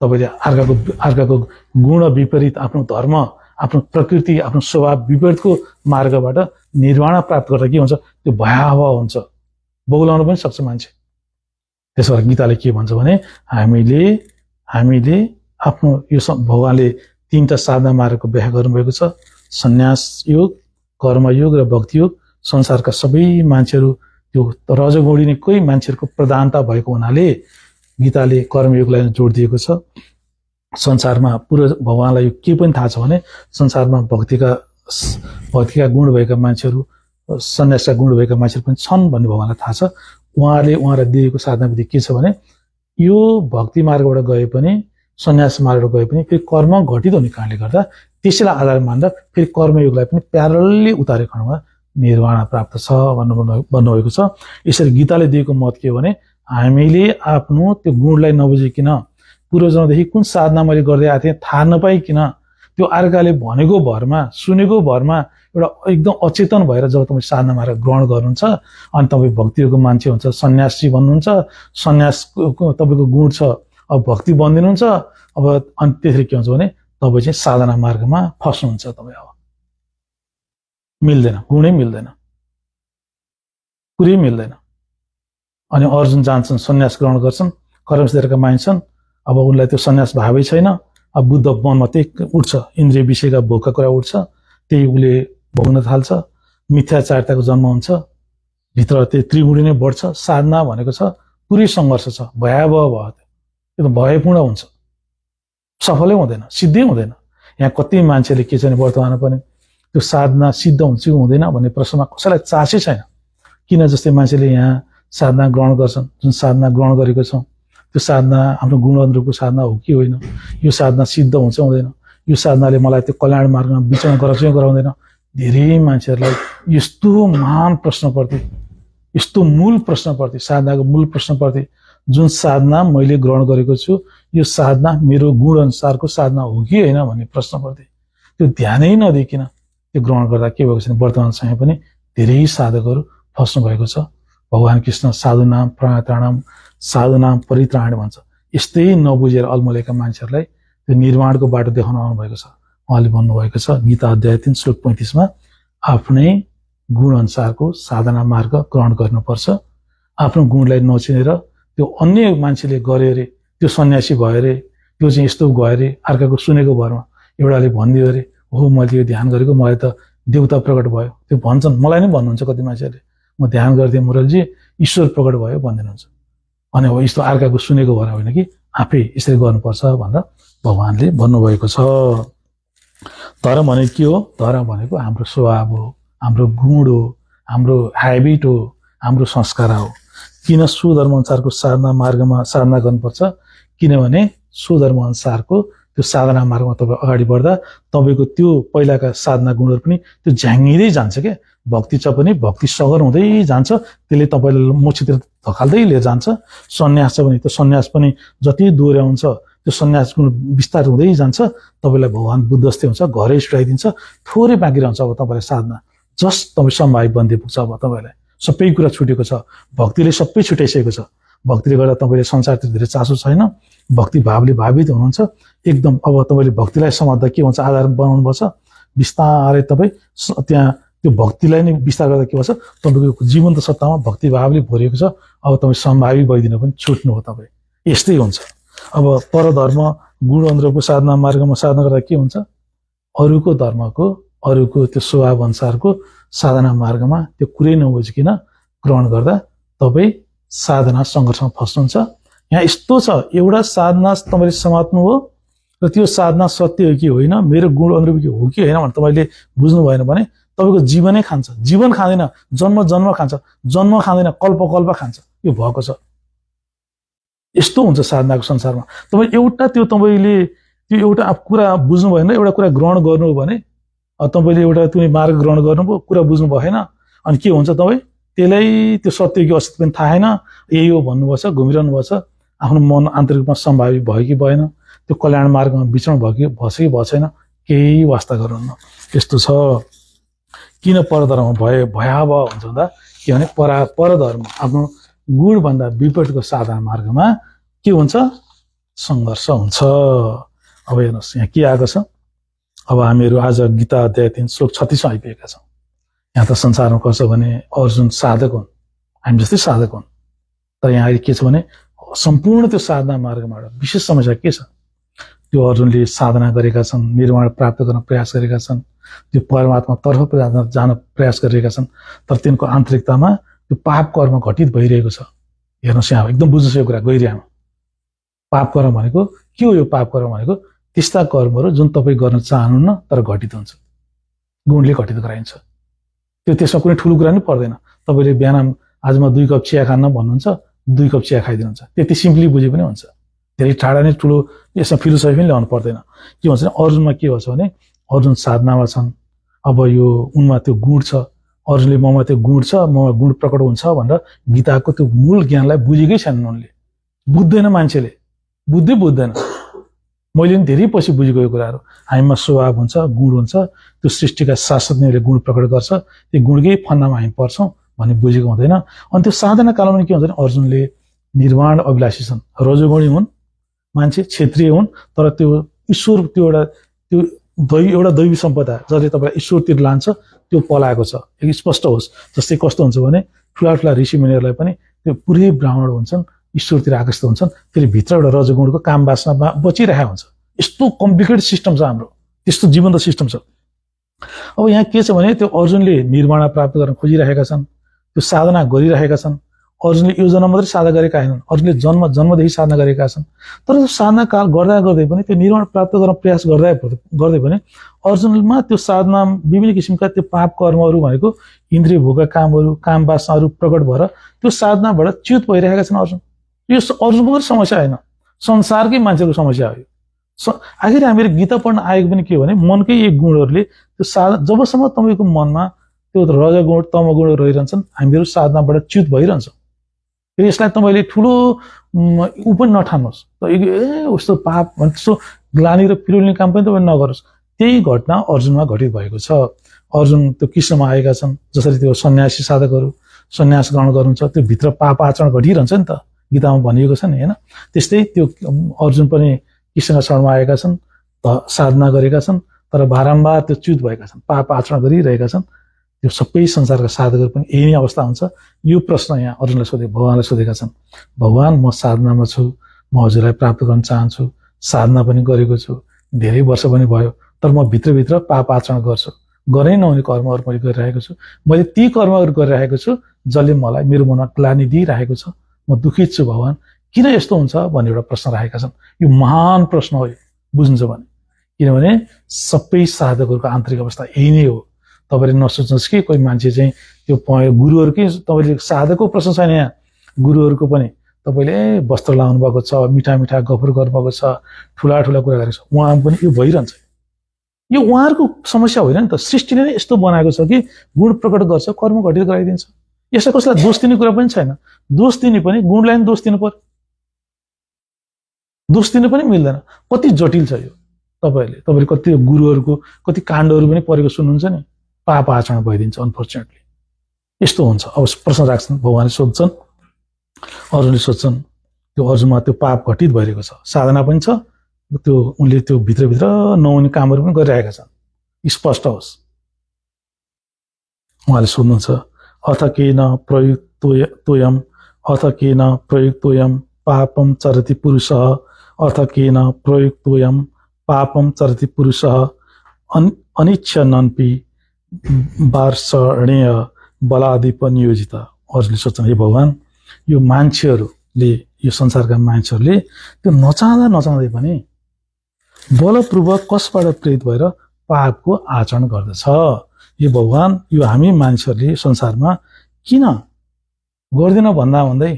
तपाईँले अर्काको गुण विपरीत, आफ्नो धर्म, आफ्नो प्रकृति, आफ्नो स्वभाव विपरीतको मार्गबाट निर्वाण प्राप्त गर्दा के हुन्छ? त्यो भयावह हुन्छ, बौलाउन पनि सक्छ मान्छे। त्यसो भएर गीताले के भन्छ भने हामीले आफ्नो यो भगवानले 3टा साधना मार्गको व्याख्या गर्नुभएको छ, सन्यास योग, कर्मयोग र भक्ति योग। संसारका सबै मान्छेहरू त्यो रजोगुणी नै कोही मान्छेहरूको प्रधानता भएको हुनाले गीताले कर्मयोगलाई जोड दिएको छ। संसारमा पुरो भगवानलाई के पनि थाहा छ भने संसारमा भक्तिका गुण भएका मान्छेहरू, सन्यासका गुण भएका मान्छेहरू पनि छन् भन्ने भगवानलाई थाहा छ। उहाँलाई दिएको साधना विधि के छ भने यो भक्ति मार्गबाट गए पनि सन्यास मार्गबाट गए पनि फेरि कर्म घटित हुने कारणले गर्दा त्यसैलाई आधार मान्दा फेरि कर्मयोगलाई पनि प्यारलली उतारेको खण्डमा निर्वाण प्राप्त छ भन्नुभएको छ। यसरी गीताले दिएको मत के हो भने हामीले आफ्नो त्यो गुणलाई नबुझिकन पूर्वजन्मदेखि कुन साधना मैले गर्दै आएको थिएँ थाहा नपाइकन त्यो अर्काले भनेको भरमा, सुनेको भरमा एउटा एकदम अचेतन भएर जब तपाईँ साधना मार्ग ग्रहण गर्नुहुन्छ अनि तपाईँ भक्तिको मान्छे हुन्छ, सन्यासी भन्नुहुन्छ, सन्यासको तपाईँको गुण छ, अब भक्ति बनिदिनुहुन्छ। अब अनि त्यसरी के हुन्छ भने तपाईँ चाहिँ साधना मार्गमा फस्नुहुन्छ। तपाईँ अब मिल्दैन, गुणै मिल्दैन, पुरै मिल्दैन। अनि अर्जुन जान्छन्, सन्यास ग्रहण गर्छन्, कर्मसिद्धका मान्छन्। अब उनलाई त्यो सन्यास भावै छैन। अब बुद्ध मनमा त्यही उठ्छ, इन्द्रिय विषयका भोगका कुरा उठ्छ, त्यही उसले भोग्न थाल्छ, मिथ्याचारताको जन्म हुन्छ, भित्र त्यही त्रिगुणी नै बढ्छ। साधना भनेको छ पुरै सङ्घर्ष छ, भयावह भयो, त्यो भयपूर्ण हुन्छ, सफलै हुँदैन, सिद्धै हुँदैन। यहाँ कति मान्छेले के छ भने वर्तमानमा पनि त्यो साधना सिद्ध हुन्छ कि हुँदैन भन्ने प्रश्नमा कसैलाई चासै छैन। किन जस्तै मान्छेले यहाँ साधना ग्रहण गर्छन्, जुन साधना ग्रहण गरेको छौँ त्यो साधना हाम्रो गुणहरूको साधना हो कि होइन, यो साधना सिद्ध हुन्छ हुँदैन, यो साधनाले मलाई त्यो कल्याण मार्गमा विचरण गराउँछ गराउँदैन। धेरै मान्छेहरूलाई यस्तो महान प्रश्नप्रति, यस्तो मूल प्रश्नप्रति, साधनाको मूल प्रश्नप्रति, जुन साधना मैले ग्रहण गरेको छु यो साधना मेरो गुण अनुसारको साधना हो कि होइन भन्ने प्रश्नप्रति त्यो ध्यानै नदिकन त्यो ग्रहण गर्दा के भएको छ भने वर्तमान समय पनि धेरै साधकहरू फस्नु भएको छ। भगवान कृष्ण साधु नाम प्रणताणाम साधु नाम परित्राण भन्छ। यस्तै नबुझेर अल्मलेका मान्छेहरूलाई त्यो निर्माणको बाटो देखाउन आउनुभएको छ। उहाँले भन्नुभएको छ गीता अध्याय 3 श्लोक 35 मा आफ्नै गुण अनुसारको साधना मार्ग ग्रहण गर्नुपर्छ। आफ्नो गुणलाई नचिनेर त्यो अन्य मान्छेले गरे अरे, त्यो सन्यासी भयो अरे, त्यो चाहिँ यस्तो गयो अरे, अर्काको सुनेको भरमा एउटाले भनिदियो अरे, हो मैले यो ध्यान गरेको मलाई त देवता प्रकट भयो, त्यो भन्छन्। मलाई नै भन्नुहुन्छ कति मान्छेहरूले, म ध्यान गर्थेँ मुरलजी ईश्वर प्रकट भयो भनिदिनुहुन्छ। अनि अब यस्तो अर्काको सुनेको भएर होइन कि आफै यसरी गर्नुपर्छ भनेर भगवानले भन्नुभएको छ। धर्म भनेको के हो? धर्म भनेको हाम्रो स्वभाव हो, हाम्रो गुण हो, हाम्रो ह्याबिट हो, हाम्रो संस्कार हो। किन सुधर्म अनुसारको साधना मार्गमा साधना गर्नुपर्छ? किनभने सुधर्म अनुसारको त्यो साधना मार्गमा तपाईँ अगाडि बढ्दा तपाईँको त्यो पहिलाका साधना गुणहरू पनि त्यो झ्याङ्गिँदै जान्छ क्या। भक्ति छ पनि भक्ति सगर हुँदै जान्छ, त्यसले तपाईँलाई मोक्षतिर धकाल्दै लिएर जान्छ। सन्यास छ भने त्यो सन्यास पनि जति दोहोऱ्याउँछ त्यो सन्यास गुण विस्तार हुँदै जान्छ। तपाईँलाई भगवान बुद्ध जस्तै हुन्छ, घरै छुट्याइदिन्छ, थोरै बाँकी रहन्छ अब तपाईँलाई साधना। जस्ट तपाईँ सम्भावित बन्दै पुग्छ। अब तपाईँलाई सबै कुरा छुटेको छ, भक्तिले सबै छुट्याइसकेको छ। भक्तिले गर्दा तपाईँले संसारतिर धेरै चासो छैन, भक्ति भावले भावित हुनुहुन्छ एकदम। अब तपाईँले भक्तिलाई समात्दा के हुन्छ, आधार बनाउनुपर्छ। बिस्तारै तपाईँ त्यहाँ त्यो भक्तिलाई नै विस्तार गर्दा के भन्छ, तपाईँको जीवन्त सत्तामा भक्ति भावले भरिएको छ। अब तपाईँ सम्भावी भइदिन पनि छुट्नु हो तपाईँ। यस्तै हुन्छ। अब परधर्म गुण अनुरूपको साधना मार्गमा साधना गर्दा के हुन्छ, अरूको धर्मको अरूको त्यो स्वभाव अनुसारको साधना मार्गमा त्यो कुरै नबुझिकन ग्रहण गर्दा तपाईँ साधना सङ्घर्षमा फस्नुहुन्छ। यहाँ यस्तो छ, एउटा साधना तपाईँले समात्नु हो र त्यो साधना सत्य हो कि होइन, मेरो गुण अनुरूप हो कि होइन भने तपाईँले बुझ्नु भएन भने तपाईँको जीवनै खान्छ। जीवन खाँदैन, जन्म जन्म खान्छ, जन्म खाँदैन, कल्प कल्प खान्छ। यो भएको छ। यस्तो हुन्छ साधनाको संसारमा। तपाईँ एउटा तपाईँले त्यो एउटा कुरा बुझ्नु भएन, एउटा कुरा ग्रहण गर्नु हो भने तपाईँले एउटा त्यो मार्ग ग्रहण गर्नुभयो, कुरा बुझ्नु भएन, अनि के हुन्छ तपाईँ त्यसलाई त्यो सत्य कि असत्य पनि थाहा छैन, यही हो भन्नुभएछ, घुमिरहनु भएछ। आफ्नो मन आन्तरिक रूपमा सम्भावित भयो कि भएन, त्यो कल्याण मार्गमा विचरण भयो कि भएछ छैन, केही वास्ता गर्नुहुन्न। यस्तो छ। किन परधर्म भयावह हुन्छ भन्दा के भने परधर्म आफ्नो गुणभन्दा विपरीतको साधना मार्गमा के हुन्छ, सङ्घर्ष हुन्छ। अब हेर्नुहोस् यहाँ के आएको छ। अब हामीहरू आज गीता अध्याय 3 श्लोक 36 आइपुगेका छौँ। यहाँ त संसारमा कस्तो भने अर्जुन साधक हुन्, हामी जस्तै साधक हुन्, तर यहाँ अहिले के छ भने सम्पूर्ण त्यो साधना मार्गमा विशेष समस्या के छ, त्यो अर्जुनले साधना गरेका छन्, निर्वाण प्राप्त गर्न प्रयास गरेका छन्, त्यो परमात्मा तर्फ जान प्रयास गरिरहेका छन्, तर तिनको आन्तरिकतामा त्यो पाप कर्म घटित भइरहेको छ। हेर्नुहोस् यहाँ एकदम बुझ्नुहोस् यो कुरा गहिरियामा। पाप कर्म भनेको के हो? यो पाप कर्म भनेको त्यस्ता कर्महरू जुन तपाईँ गर्न चाहनुहुन्न तर घटित हुन्छ, गुणले घटित गराइन्छ। त्यो त्यसमा कुनै ठुलो कुरा नै पर्दैन। तपाईँले बिहान आज म 2 कप चिया खान्न भन्नुहुन्छ, 2 कप चिया खाइदिनुहुन्छ, त्यति सिम्पली बुझे पनि हुन्छ। धेरै टाढा नै ठुलो यसमा फिलोसफी पनि ल्याउनु पर्दैन। के भन्छ भने अर्जुनमा के भन्छ भने अर्जुन साधनामा छन्, अब यो उनमा त्यो गुण छ, अर्जुनले ममा त्यो गुण छ, ममा गुण प्रकट हुन्छ भनेर गीताको त्यो मूल ज्ञानलाई बुझेकै छैनन् उनले। बुझ्दैन मान्छेले, बुझ्दैन। मैले पनि धेरै पछि बुझेको यो कुराहरू। हामीमा स्वभाव हुन्छ, गुण हुन्छ, त्यो सृष्टिका शाश्वतले गुण प्रकट गर्छ, त्यो गुणकै फन्दामा हामी पर्छौँ भन्ने बुझेको हुँदैन। अनि त्यो साधना कालमा के हुन्छ भने अर्जुनले निर्वाण अभिलाषी छन्, रजोगुणी हुन् मान्छे, क्षेत्रीय हुन्, तर त्यो ईश्वर त्यो एउटा दैवी सम्पदा जसले तपाईँलाई ईश्वरतिर लान्छ त्यो पलाएको छ। एक स्पष्ट होस्। जस्तै कस्तो हुन्छ भने ठुला ऋषि मुनिहरूलाई पनि त्यो पुरै ब्राह्मण हुन्छन्, ईश्वरतिर आकर्षित हुन्छन्, फेरि भित्र एउटा रजोगुणको काम वासना बचिरहेको हुन्छ। यस्तो कम्प्लिकेटेड सिस्टम छ हाम्रो, त्यस्तो जीवन्त सिस्टम छ। अब यहाँ के छ भने त्यो अर्जुनले निर्वाण प्राप्त गर्न खोजिरहेका छन्, त्यो साधना गरिरहेका छन्। अर्जुनले यो जन्म मात्रै साधना गरेका होइनन्, अर्जुनले जन्मदेखि साधना गरेका छन्। तर त्यो साधना काल गर्दा गर्दै पनि त्यो निर्वाण प्राप्त गर्न प्रयास गर्दै पनि अर्जुनमा त्यो साधना विभिन्न किसिमका त्यो पाप कर्महरू भनेको इन्द्रिय भोगका कामहरू, काम वासनाहरू प्रकट भएर त्यो साधनाबाट च्युत भइरहेका छन् अर्जुन। यो अर्जुनको मात्रै समस्या होइन, संसारकै मान्छेको समस्या हो यो। आखिर हामीहरू गीता पढ्न आएको पनि के हो भने मनकै एक गुणहरूले त्यो जबसम्म तपाईँको मनमा त्यो रजोगुण तमोगुण रहिरहन्छन्, हामीहरू साधनाबाट च्युत भइरहन्छौँ। फेरि यसलाई तपाईँले ठुलो ऊ पनि नठान्नुहोस्, उस्तो पाप भने त्यस्तो ग्लानी र पिरोल्ने काम पनि तपाईँ नगरोस्। त्यही घटना अर्जुनमा घटित भएको छ। अर्जुन त्यो कृष्णमा आएका छन्, जसरी त्यो सन्यासी साधकहरू सन्यास ग्रहण गर्नुहुन्छ, त्यो भित्र पाप आचरण घटिरहन्छ नि त, गीतामा भनिएको छ नि होइन। त्यस्तै त्यो अर्जुन पनि कृष्णका शरणमा आएका छन्, साधना गरेका छन्, तर बारम्बार त्यो च्युत भएका छन्, पाप आचरण गरिरहेका छन्। त्यो सबै संसारका साधकहरू पनि यही नै अवस्था हुन्छ। यो प्रश्न यहाँ अर्जुनलाई भगवानलाई सोधेका छन्, भगवान म साधनामा छु, म हजुरलाई प्राप्त गर्न चाहन्छु, साधना पनि गरेको छु, धेरै वर्ष पनि भयो, तर म भित्रभित्र पाप आचरण गर्छु, गरै नहुने कर्महरू मैले गरिरहेको छु। मैले ती कर्महरू गरिरहेको छु जसले मलाई मेरो मनमा ग्लानि दिइरहेको छ, म दुखित छु भगवान, किन यस्तो हुन्छ भन्ने एउटा प्रश्न राखेका छन्। यो महान प्रश्न हो, बुझ्नुहुन्छ भने। किनभने सबै साधकहरूको आन्तरिक अवस्था यही नै हो। तपाईँले नसोच्नुहोस् कि कोही मान्छे चाहिँ त्यो गुरुहरूकै, तपाईँले साधकको प्रश्न छैन यहाँ, गुरुहरूको पनि तपाईँले वस्त्र लाउनु भएको छ, मिठा मिठा गफर गर्नुभएको छ, ठुला कुरा गरेको छ, उहाँ पनि यो भइरहन्छ। यो उहाँहरूको समस्या होइन नि त, सृष्टिले नै यस्तो बनाएको छ कि गुण प्रकट गर्छ, कर्म घटित गराइदिन्छ। यसलाई कसैलाई दोष दिने कुरा पनि छैन। दोष दिने पनि गुणलाई पनि दोष दिनु पर्यो, दोष दिनु पनि मिल्दैन। कति जटिल छ यो। तपाईँले कति गुरुहरूको कति काण्डहरू पनि परेको सुन्नुहुन्छ नि, पाप आचरण भइदिन्छ अनफर्चुनेटली। यस्तो हुन्छ। अब प्रश्न राख्छन्, भगवानले सोध्छन्, अर्जुनले सोध्छन्, त्यो अर्जुनमा त्यो पाप घटित भइरहेको छ, साधना पनि छ, त्यो उनले त्यो भित्रभित्र नहुने कामहरू पनि गरिरहेका छन्, स्पष्ट होस्। उहाँले सोध्नुहुन्छ, अथ केन प्रयुक्तोयम पापम चरति पुरुषः, अथ केन प्रयुक्तोयम पापम चरति पुरुषः अनिच्छनन्पि वार्षणेय बलादिप नियोजित। अर्जुनले सोध्छन्, हे भगवान, यो मान्छेहरूले, यो संसारका मान्छेहरूले त्यो नचाहँदै पनि बलपूर्वक कसबाट प्रेरित भएर पापको आचरण गर्दछ। यो भगवान, यो हामी मानिसहरूले संसारमा किन गर्दिन भन्दा भन्दै,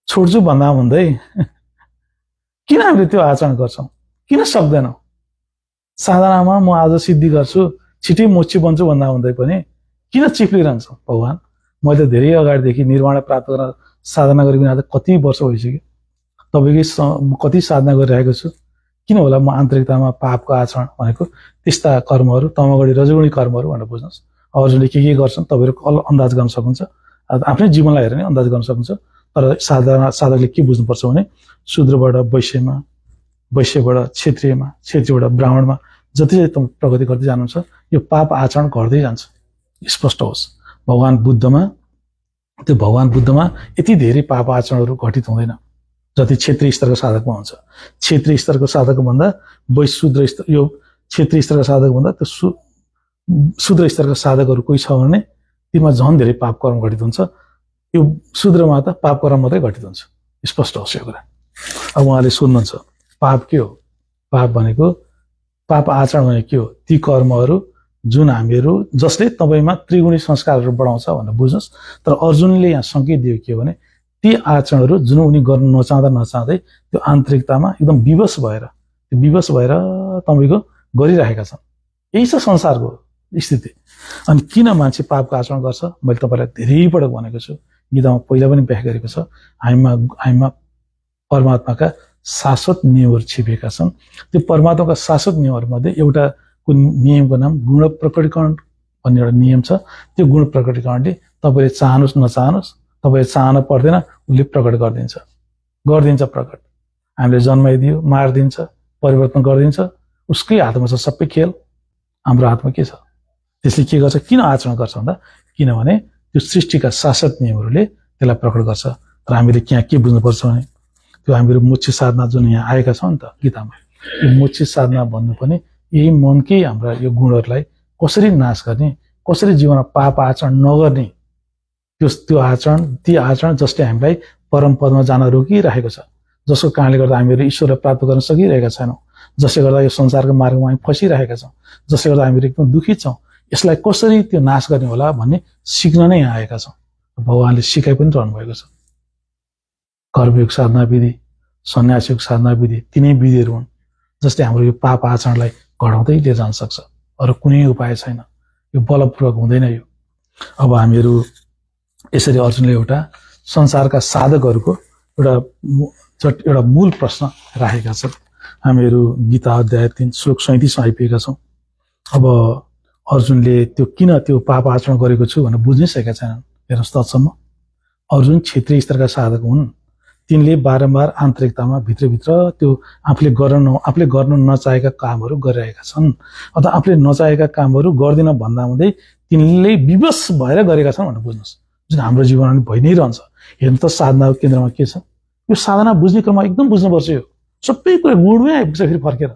छोड्छु भन्दा भन्दै किन हामीले त्यो आचरण गर्छौँ, किन सक्दैनौँ? साधनामा म आज सिद्धि गर्छु, छिटै मोक्ष बन्छु भन्दा भन्दै पनि किन चिप्लिरहन्छौँ? भगवान, मैले धेरै अगाडिदेखि निर्वाण प्राप्त गर्न साधना गरिकन आज कति वर्ष भइसक्यो, तपाईँकै कति साधना गरिरहेको छु, किन होला म आन्तरिकतामा पापको आचरण भनेको त्यस्ता कर्महरू, तमगुणी रजोगुणी कर्महरू भनेर बुझ्नुहोस्। अर्जुनले के गर्छन् तपाईँहरू अन्दाज गर्न सक्नुहुन्छ, आफ्नै जीवनलाई हेरेर नै अन्दाज गर्न सक्नुहुन्छ। तर साधकले के बुझ्नुपर्छ भने शूद्रबाट वैश्यमा, वैश्यबाट क्षेत्रीयमा, क्षेत्रीयबाट ब्राह्मणमा जति जति तपाईँ प्रगति गर्दै जानुहुन्छ यो पाप आचरण घट्दै जान्छ। स्पष्ट होस्, भगवान बुद्धमा यति धेरै पाप आचरणहरू घटित हुँदैन जति क्षेत्रीय स्तरको साधकमा हुन्छ। क्षेत्रीय स्तरको साधक भन्दा शूद्र स्तर, यो क्षेत्रीय स्तरको साधक भन्दा त्यो शूद्र स्तरका साधकहरू कोही छ भने तिनमा झन् धेरै पाप कर्म घटित हुन्छ। यो शूद्रमा त पाप कर्म मात्रै घटित हुन्छ। स्पष्ट होस् यो कुरा। अब उहाँले सोध्नुहुन्छ पाप के हो? पाप भनेको, पाप आचरण भनेको के हो? ती कर्महरू जुन हामीहरू जसले तपाईँमा त्रिगुणी संस्कारहरू बढाउँछ भनेर बुझ्नुहोस्। तर अर्जुनले यहाँ सङ्केत दियो के हो भने ती आचरणहरू जुन उनी गर्न नचाहँदै त्यो आन्तरिकतामा एकदम विवश भएर तपाईँको गरिरहेका छन्। यही छ संसारको स्थिति। अनि किन मान्छे पापको आचरण गर्छ? मैले तपाईँलाई धेरै पटक भनेको छु, गीतामा पहिला पनि व्याख्या गरेको छ। हामीमा परमात्माका शाश्वत नियमहरू छिपेका छन्। त्यो परमात्माका शाश्वत नियमहरूमध्ये एउटाको नियमको नाम गुण प्रकटीकरण भन्ने एउटा नियम छ। त्यो गुण प्रकटीकरणले तपाईँले चाहनुहोस् नचाहनुहोस्, तपाईँले चाहन पर्दैन, उसले प्रकट गरिदिन्छ प्रकट। हामीले जन्माइदियो, मारिदिन्छ, परिवर्तन गरिदिन्छ, उसकै हातमा छ सबै खेल। हाम्रो हातमा के छ? त्यसले के गर्छ? किन आचरण गर्छ भन्दा किनभने त्यो सृष्टिका शाश्वत नियमहरूले त्यसलाई प्रकट गर्छ। तर हामीले यहाँ के बुझ्नुपर्छ भने त्यो हामीहरू मोक्ष साधना जुन यहाँ आएका छौँ नि त गीतामा, यो मोक्ष साधना भन्नु पनि यही मनकै हाम्रा यो गुणहरूलाई कसरी नाश गर्ने, कसरी जीवनमा पाप आचरण नगर्ने, त्यो आचरण, ती आचरण जसले हामीलाई परम पदमा जान रोकिरहेको छ, जसको कारणले गर्दा हामीहरू ईश्वरलाई प्राप्त गर्न सकिरहेका छैनौँ, जसले गर्दा यो संसारको मार्गमा हामी फसिरहेका छौँ, जसले गर्दा हामीहरू एकदम दुखित छौँ, यसलाई कसरी त्यो नाश गर्ने होला भन्ने सिक्न नै यहाँ आएका छौँ। भगवानले सिकाइ पनि रहनु भएको छ। कर्मयोग साधना विधि, सन्यासयोग साधना विधि, तिनै विधिहरू हुन् जसले हाम्रो यो पाप आचरणलाई घटाउँदै लिएर जान सक्छ। अरू कुनै उपाय छैन, यो बलपूर्वक हुँदैन यो। अब हामीहरू यसरी अर्जुनले एउटा संसारका साधकहरूको एउटा मूल प्रश्न राखेका छन्। हामीहरू गीता अध्याय 3 श्लोक 37 आइपुगेका छौँ। अब अर्जुनले त्यो किन त्यो पाप आचरण गरेको छु भनेर बुझ्नै सकेका छैनन्। हेर्नुहोस् तत्सम्म अर्जुन क्षेत्रीय स्तरका साधक हुन्। तिनले बारम्बार आन्तरिकतामा भित्रभित्र त्यो आफूले गर्न नचाहेका कामहरू गरिरहेका छन्, अथवा आफूले नचाहेका कामहरू गर्दिन भन्दा हुँदै तिनले विवश भएर गरेका छन् भनेर बुझ्नुहोस्। जुन हाम्रो जीवनमा भइ नै रहन्छ। हेर्नु त साधना केन्द्रमा के छ? यो साधना बुझ्ने क्रममा एकदम बुझ्नुपर्छ। यो सबै कुरा गुणमै आइपुग्छ, फेरि फर्केर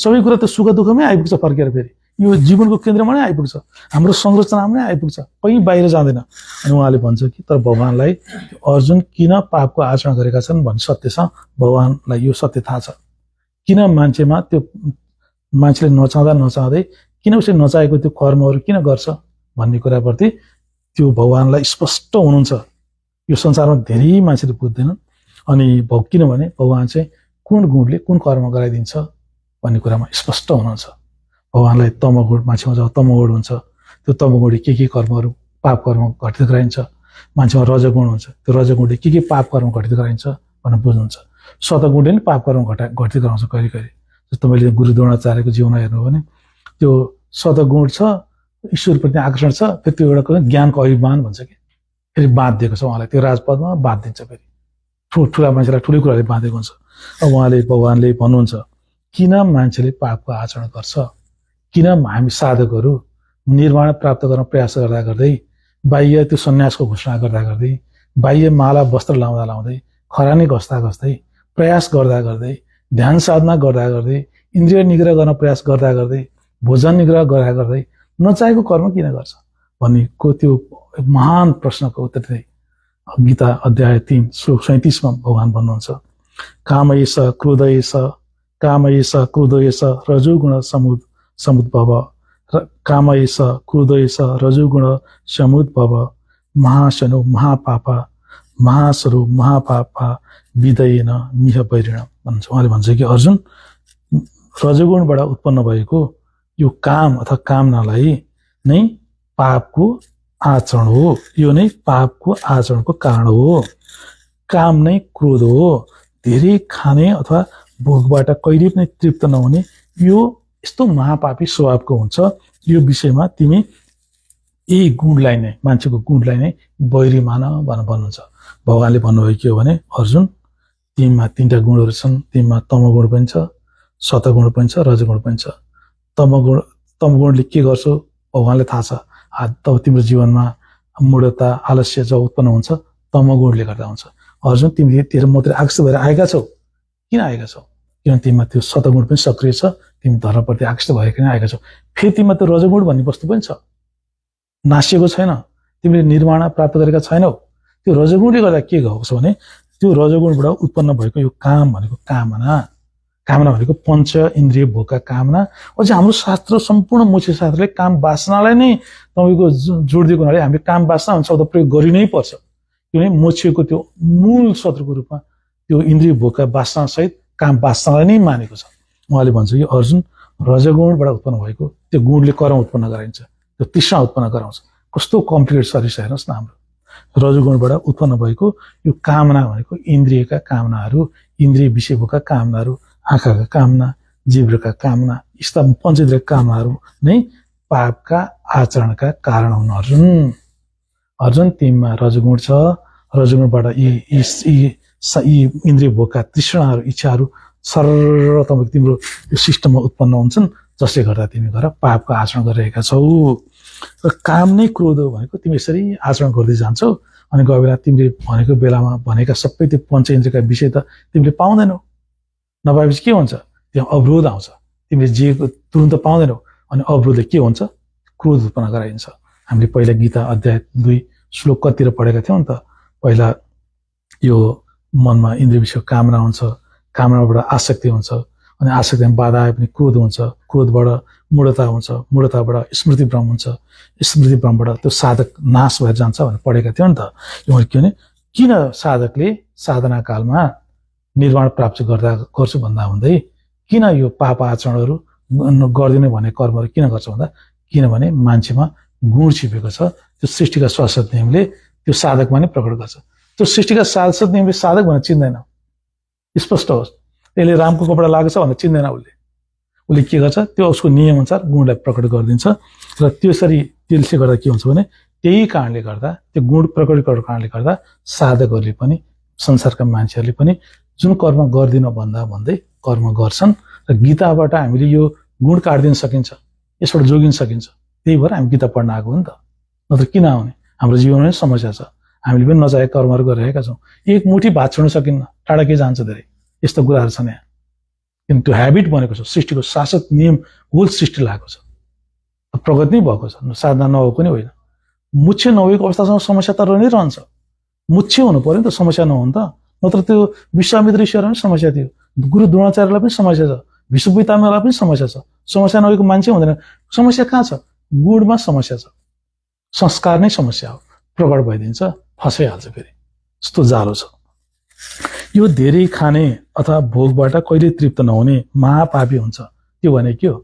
सबै कुरा त सुख दुःखमै आइपुग्छ, फर्केर फेरि यो जीवनको केन्द्रमा नै आइपुग्छ, हाम्रो संरचनामा नै आइपुग्छ, कहीँ बाहिर जाँदैन। अनि उहाँले भन्छ कि तर भगवानलाई अर्जुन किन पापको आचरण गरेका छन् भन्ने सत्य छ, भगवानलाई यो सत्य थाहा छ। किन मान्छेमा त्यो मान्छेले नचाहँदै किन उसले नचाहेको त्यो कर्महरू किन गर्छ भन्ने कुराप्रति त्यो भगवानलाई स्पष्ट हुनुहुन्छ। यो संसारमा धेरै मान्छेले बुझ्दैनन्। अनि किनभने भगवान चाहिँ कुन गुणले कुन कर्म गराइदिन्छ भन्ने कुरामा स्पष्ट हुनुहुन्छ। भगवानलाई तमगुण, मान्छेमा जब तमगुण हुन्छ त्यो तमगुणले के कर्महरू पाप कर्म घटित गराइन्छ, मान्छेमा रजगुण हुन्छ त्यो रजगुणले के पाप कर्म घटित गराइन्छ भनेर बुझ्नुहुन्छ। सतगुणले पनि पाप कर्म घटित गराउँछ कहिले कहिले। जस्तो मैले गुरु द्रोणाचार्यको जीवनमा हेर्नु भने त्यो सतगुण छ, ईश्वरप्रति आकर्षण छ, फेरि त्यो एउटा ज्ञानको अभिमान भन्छ कि फेरि बाँध दिएको छ उहाँलाई, त्यो राजपदमा बाँध दिन्छ, फेरि ठुला मान्छेलाई ठुलै कुराले बाँधेको हुन्छ। अब उहाँले भगवानले भन्नुहुन्छ किन मान्छेले पापको आचरण गर्छ, किन हामी साधकहरू निर्वाण प्राप्त गर्न प्रयास गर्दा गर्दै, बाह्य त्यो सन्यासको घोषणा गर्दा गर्दै, बाह्य माला वस्त्र लाउँदा खरानी घस्दा प्रयास गर्दा गर्दै, ध्यान साधना गर्दा गर्दै, इन्द्रिय निग्रह गर्न प्रयास गर्दा गर्दै, भोजन निग्रह गर्दा गर्दै नचाहेको कर्म किन गर्छ भन्नेको त्यो महान प्रश्नको उत्तर चाहिँ गीता अध्याय 3 श्लोक 37 भगवान भन्नुहुन्छ काम एष, क्रोध एष, कामयेश क्रोधयेश रजोगुण समुद्भव कामयेश क्रोधयेश रजोगुण समुद्भव महाशनो महापापा महासरो महापापा विदयेन मिह वैरिण भन्छ। उहाँले भन्छ कि अर्जुन, रजोगुणबाट उत्पन्न भएको यो काम अथवा कामनालाई नै पापको आचरण हो। यो नै पापको आचरणको कारण हो। काम नै क्रोध हो। धेरै खाने अथवा भोगबाट कहिले पनि तृप्त नहुने यो यस्तो महापापी स्वभावको हुन्छ। यो विषयमा तिमी यही गुणलाई नै, मान्छेको गुणलाई नै वैरी मान भनेर भन्नुहुन्छ। भगवानले भन्नुभयो के हो भने, अर्जुन तिमीमा तीनटा गुणहरू छन्। तिमीमा तमोगुण पनि छ, सतगुण पनि छ, रजगुण पनि छ। तमगुणले के गर्छौ भगवानले थाहा छ। तब तिम्रो जीवनमा मूढता आलस्य जब उत्पन्न हुन्छ तमगुणले गर्दा हुन्छ। अर्जुन तिमीले तेरो मतिर आकर्षित भएर आएका छौ। किन आएका छौ? किनभने तिमीमा त्यो सतगुण पनि सक्रिय छ। तिमी धर्मप्रति आकर्षित भएर आएका छौ। फेरि तिमीमा त्यो रजगुण भन्ने वस्तु पनि छ, नासिएको छैन। तिमीले निर्माण प्राप्त गरेका छैनौ। त्यो रजगुणले गर्दा के भएको छ भने, त्यो रजगुणबाट उत्पन्न भएको यो काम भनेको कामना भनेको पञ्च इन्द्रिय भोगका कामना। अझै हाम्रो शास्त्र, सम्पूर्ण मोक्ष शास्त्रले काम वासनालाई नै तपाईँको जोड दिएको हुनाले हामीले काम वासना भन्ने शब्द प्रयोग गरि नै पर्छ। किनभने मोक्षको त्यो मूल शत्रुको रूपमा त्यो इन्द्रिय भोगका वासना सहित काम वासनालाई नै मानेको छ। उहाँले भन्छ कि अर्जुन, रजगुणबाट उत्पन्न भएको त्यो गुणले कर्म उत्पन्न गराइन्छ, त्यो तृष्णा उत्पन्न गराउँछ। कस्तो कम्प्लिकेट शरीर छ हेर्नुहोस् न हाम्रो। रजगुणबाट उत्पन्न भएको यो कामना भनेको इन्द्रियका कामनाहरू, इन्द्रिय विषय भोगका कामनाहरू, आँखाका कामना, जिब्रका कामना, यस्ता पञ्चेन्द्रिय कामनाहरू नै पापका आचरणका कारण हुन्। अर्जुन तिमीमा रजगुण छ। रजगुणबाट यी इन्द्रिय भोगका तृष्णाहरू, इच्छाहरू सरर तपाईँको तिम्रो यो सिस्टममा उत्पन्न हुन्छन्, जसले गर्दा तिमी गएर पापको आचरण गरिरहेका छौ। र काम नै क्रोध हो भनेको तिमी यसरी आचरण गर्दै जान्छौ। अनि गए बेला तिमीले भनेको बेलामा भनेका सबै त्यो पञ्चेन्द्रियका विषय त तिमीले पाउँदैनौ। नपाएपछि के हुन्छ? त्यहाँ अवरोध आउँछ। तिमीले जे तुरन्त पाउँदैनौ। अनि अवरोधले के हुन्छ? क्रोध उत्पन्न गराइन्छ। हामीले पहिला गीता अध्याय 2 श्लोक कतिर पढेका थियौँ नि त। पहिला यो मनमा इन्द्रिय विषयको कामना हुन्छ, कामनाबाट आसक्ति हुन्छ, अनि आसक्तिमा बाधा आए पनि क्रोध हुन्छ, क्रोधबाट मूढता हुन्छ, मूढताबाट स्मृति भ्रम हुन्छ, स्मृति भ्रमबाट त्यो साधक नाश भएर जान्छ भनेर पढेका थियौँ नि त। यो के भने, किन साधकले साधना कालमा निर्वाण प्राप्त गर्छु भन्दा हुँदै किन यो पाप आचरणहरू गर्दिने भन्ने कर्महरू किन गर्छ भन्दा, किनभने मान्छेमा गुण छिपेको छ। त्यो सृष्टिका शाश्वत नियमले त्यो साधकमा नै प्रकट गर्छ। त्यो सृष्टिका शाश्वत नियमले साधक भनेर चिन्दैन। स्पष्ट होस्, त्यसले रामको कपडा लागेको छ भनेर चिन्दैन। उसले के गर्छ? त्यो उसको नियम अनुसार गुणलाई प्रकट गरिदिन्छ। र त्यसले गर्दा के हुन्छ भने, त्यही कारणले गर्दा, त्यो गुण प्रकट गरेको कारणले गर्दा साधकहरूले पनि, संसारका मान्छेहरूले पनि जुन कर्म गर्दिन भन्दा भन्दै कर्म गर्छन्। र गीताबाट हामीले यो गुण काट्दिन सकिन्छ, यसबाट जोगिन सकिन्छ। त्यही भएर हामी गीता पढ्न आएको हो नि त। नत्र किन आउने? हाम्रो जीवनमा समस्या छ। हामीले पनि नचाहेको कर्महरू गरिरहेका छौँ। एक मुठी भात छोड्न सकिन्न, टाढा के जान्छ धेरै। यस्तो कुराहरू छन् यहाँ। किन त्यो ह्याबिट बनेको छ, सृष्टिको शाश्वत नियम होल सृष्टि लागेको छ, प्रगति नै भएको छ, साधना नभएको पनि होइन। मुच्छ नभएको अवस्थासम्म समस्या त नै रहन्छ। मुच्छ हुनु पर्यो नि त, समस्या नहुन् त। नत्र त्यो विश्वामित्र ऋषिहरूलाई पनि समस्या थियो, गुरु द्रोणाचार्यलाई पनि समस्या छ, भीष्म पितामहलाई पनि समस्या छ। समस्या नभएको मान्छे हुँदैन। समस्या कहाँ छ? गुणमा समस्या छ। संस्कार नै समस्या हो, प्रकट भइदिन्छ, फसाइहाल्छ। फेरि यस्तो जालो छ यो। धेरै खाने अथवा भोगबाट कहिले तृप्त नहुने महापापी हुन्छ। त्यो भने के हो?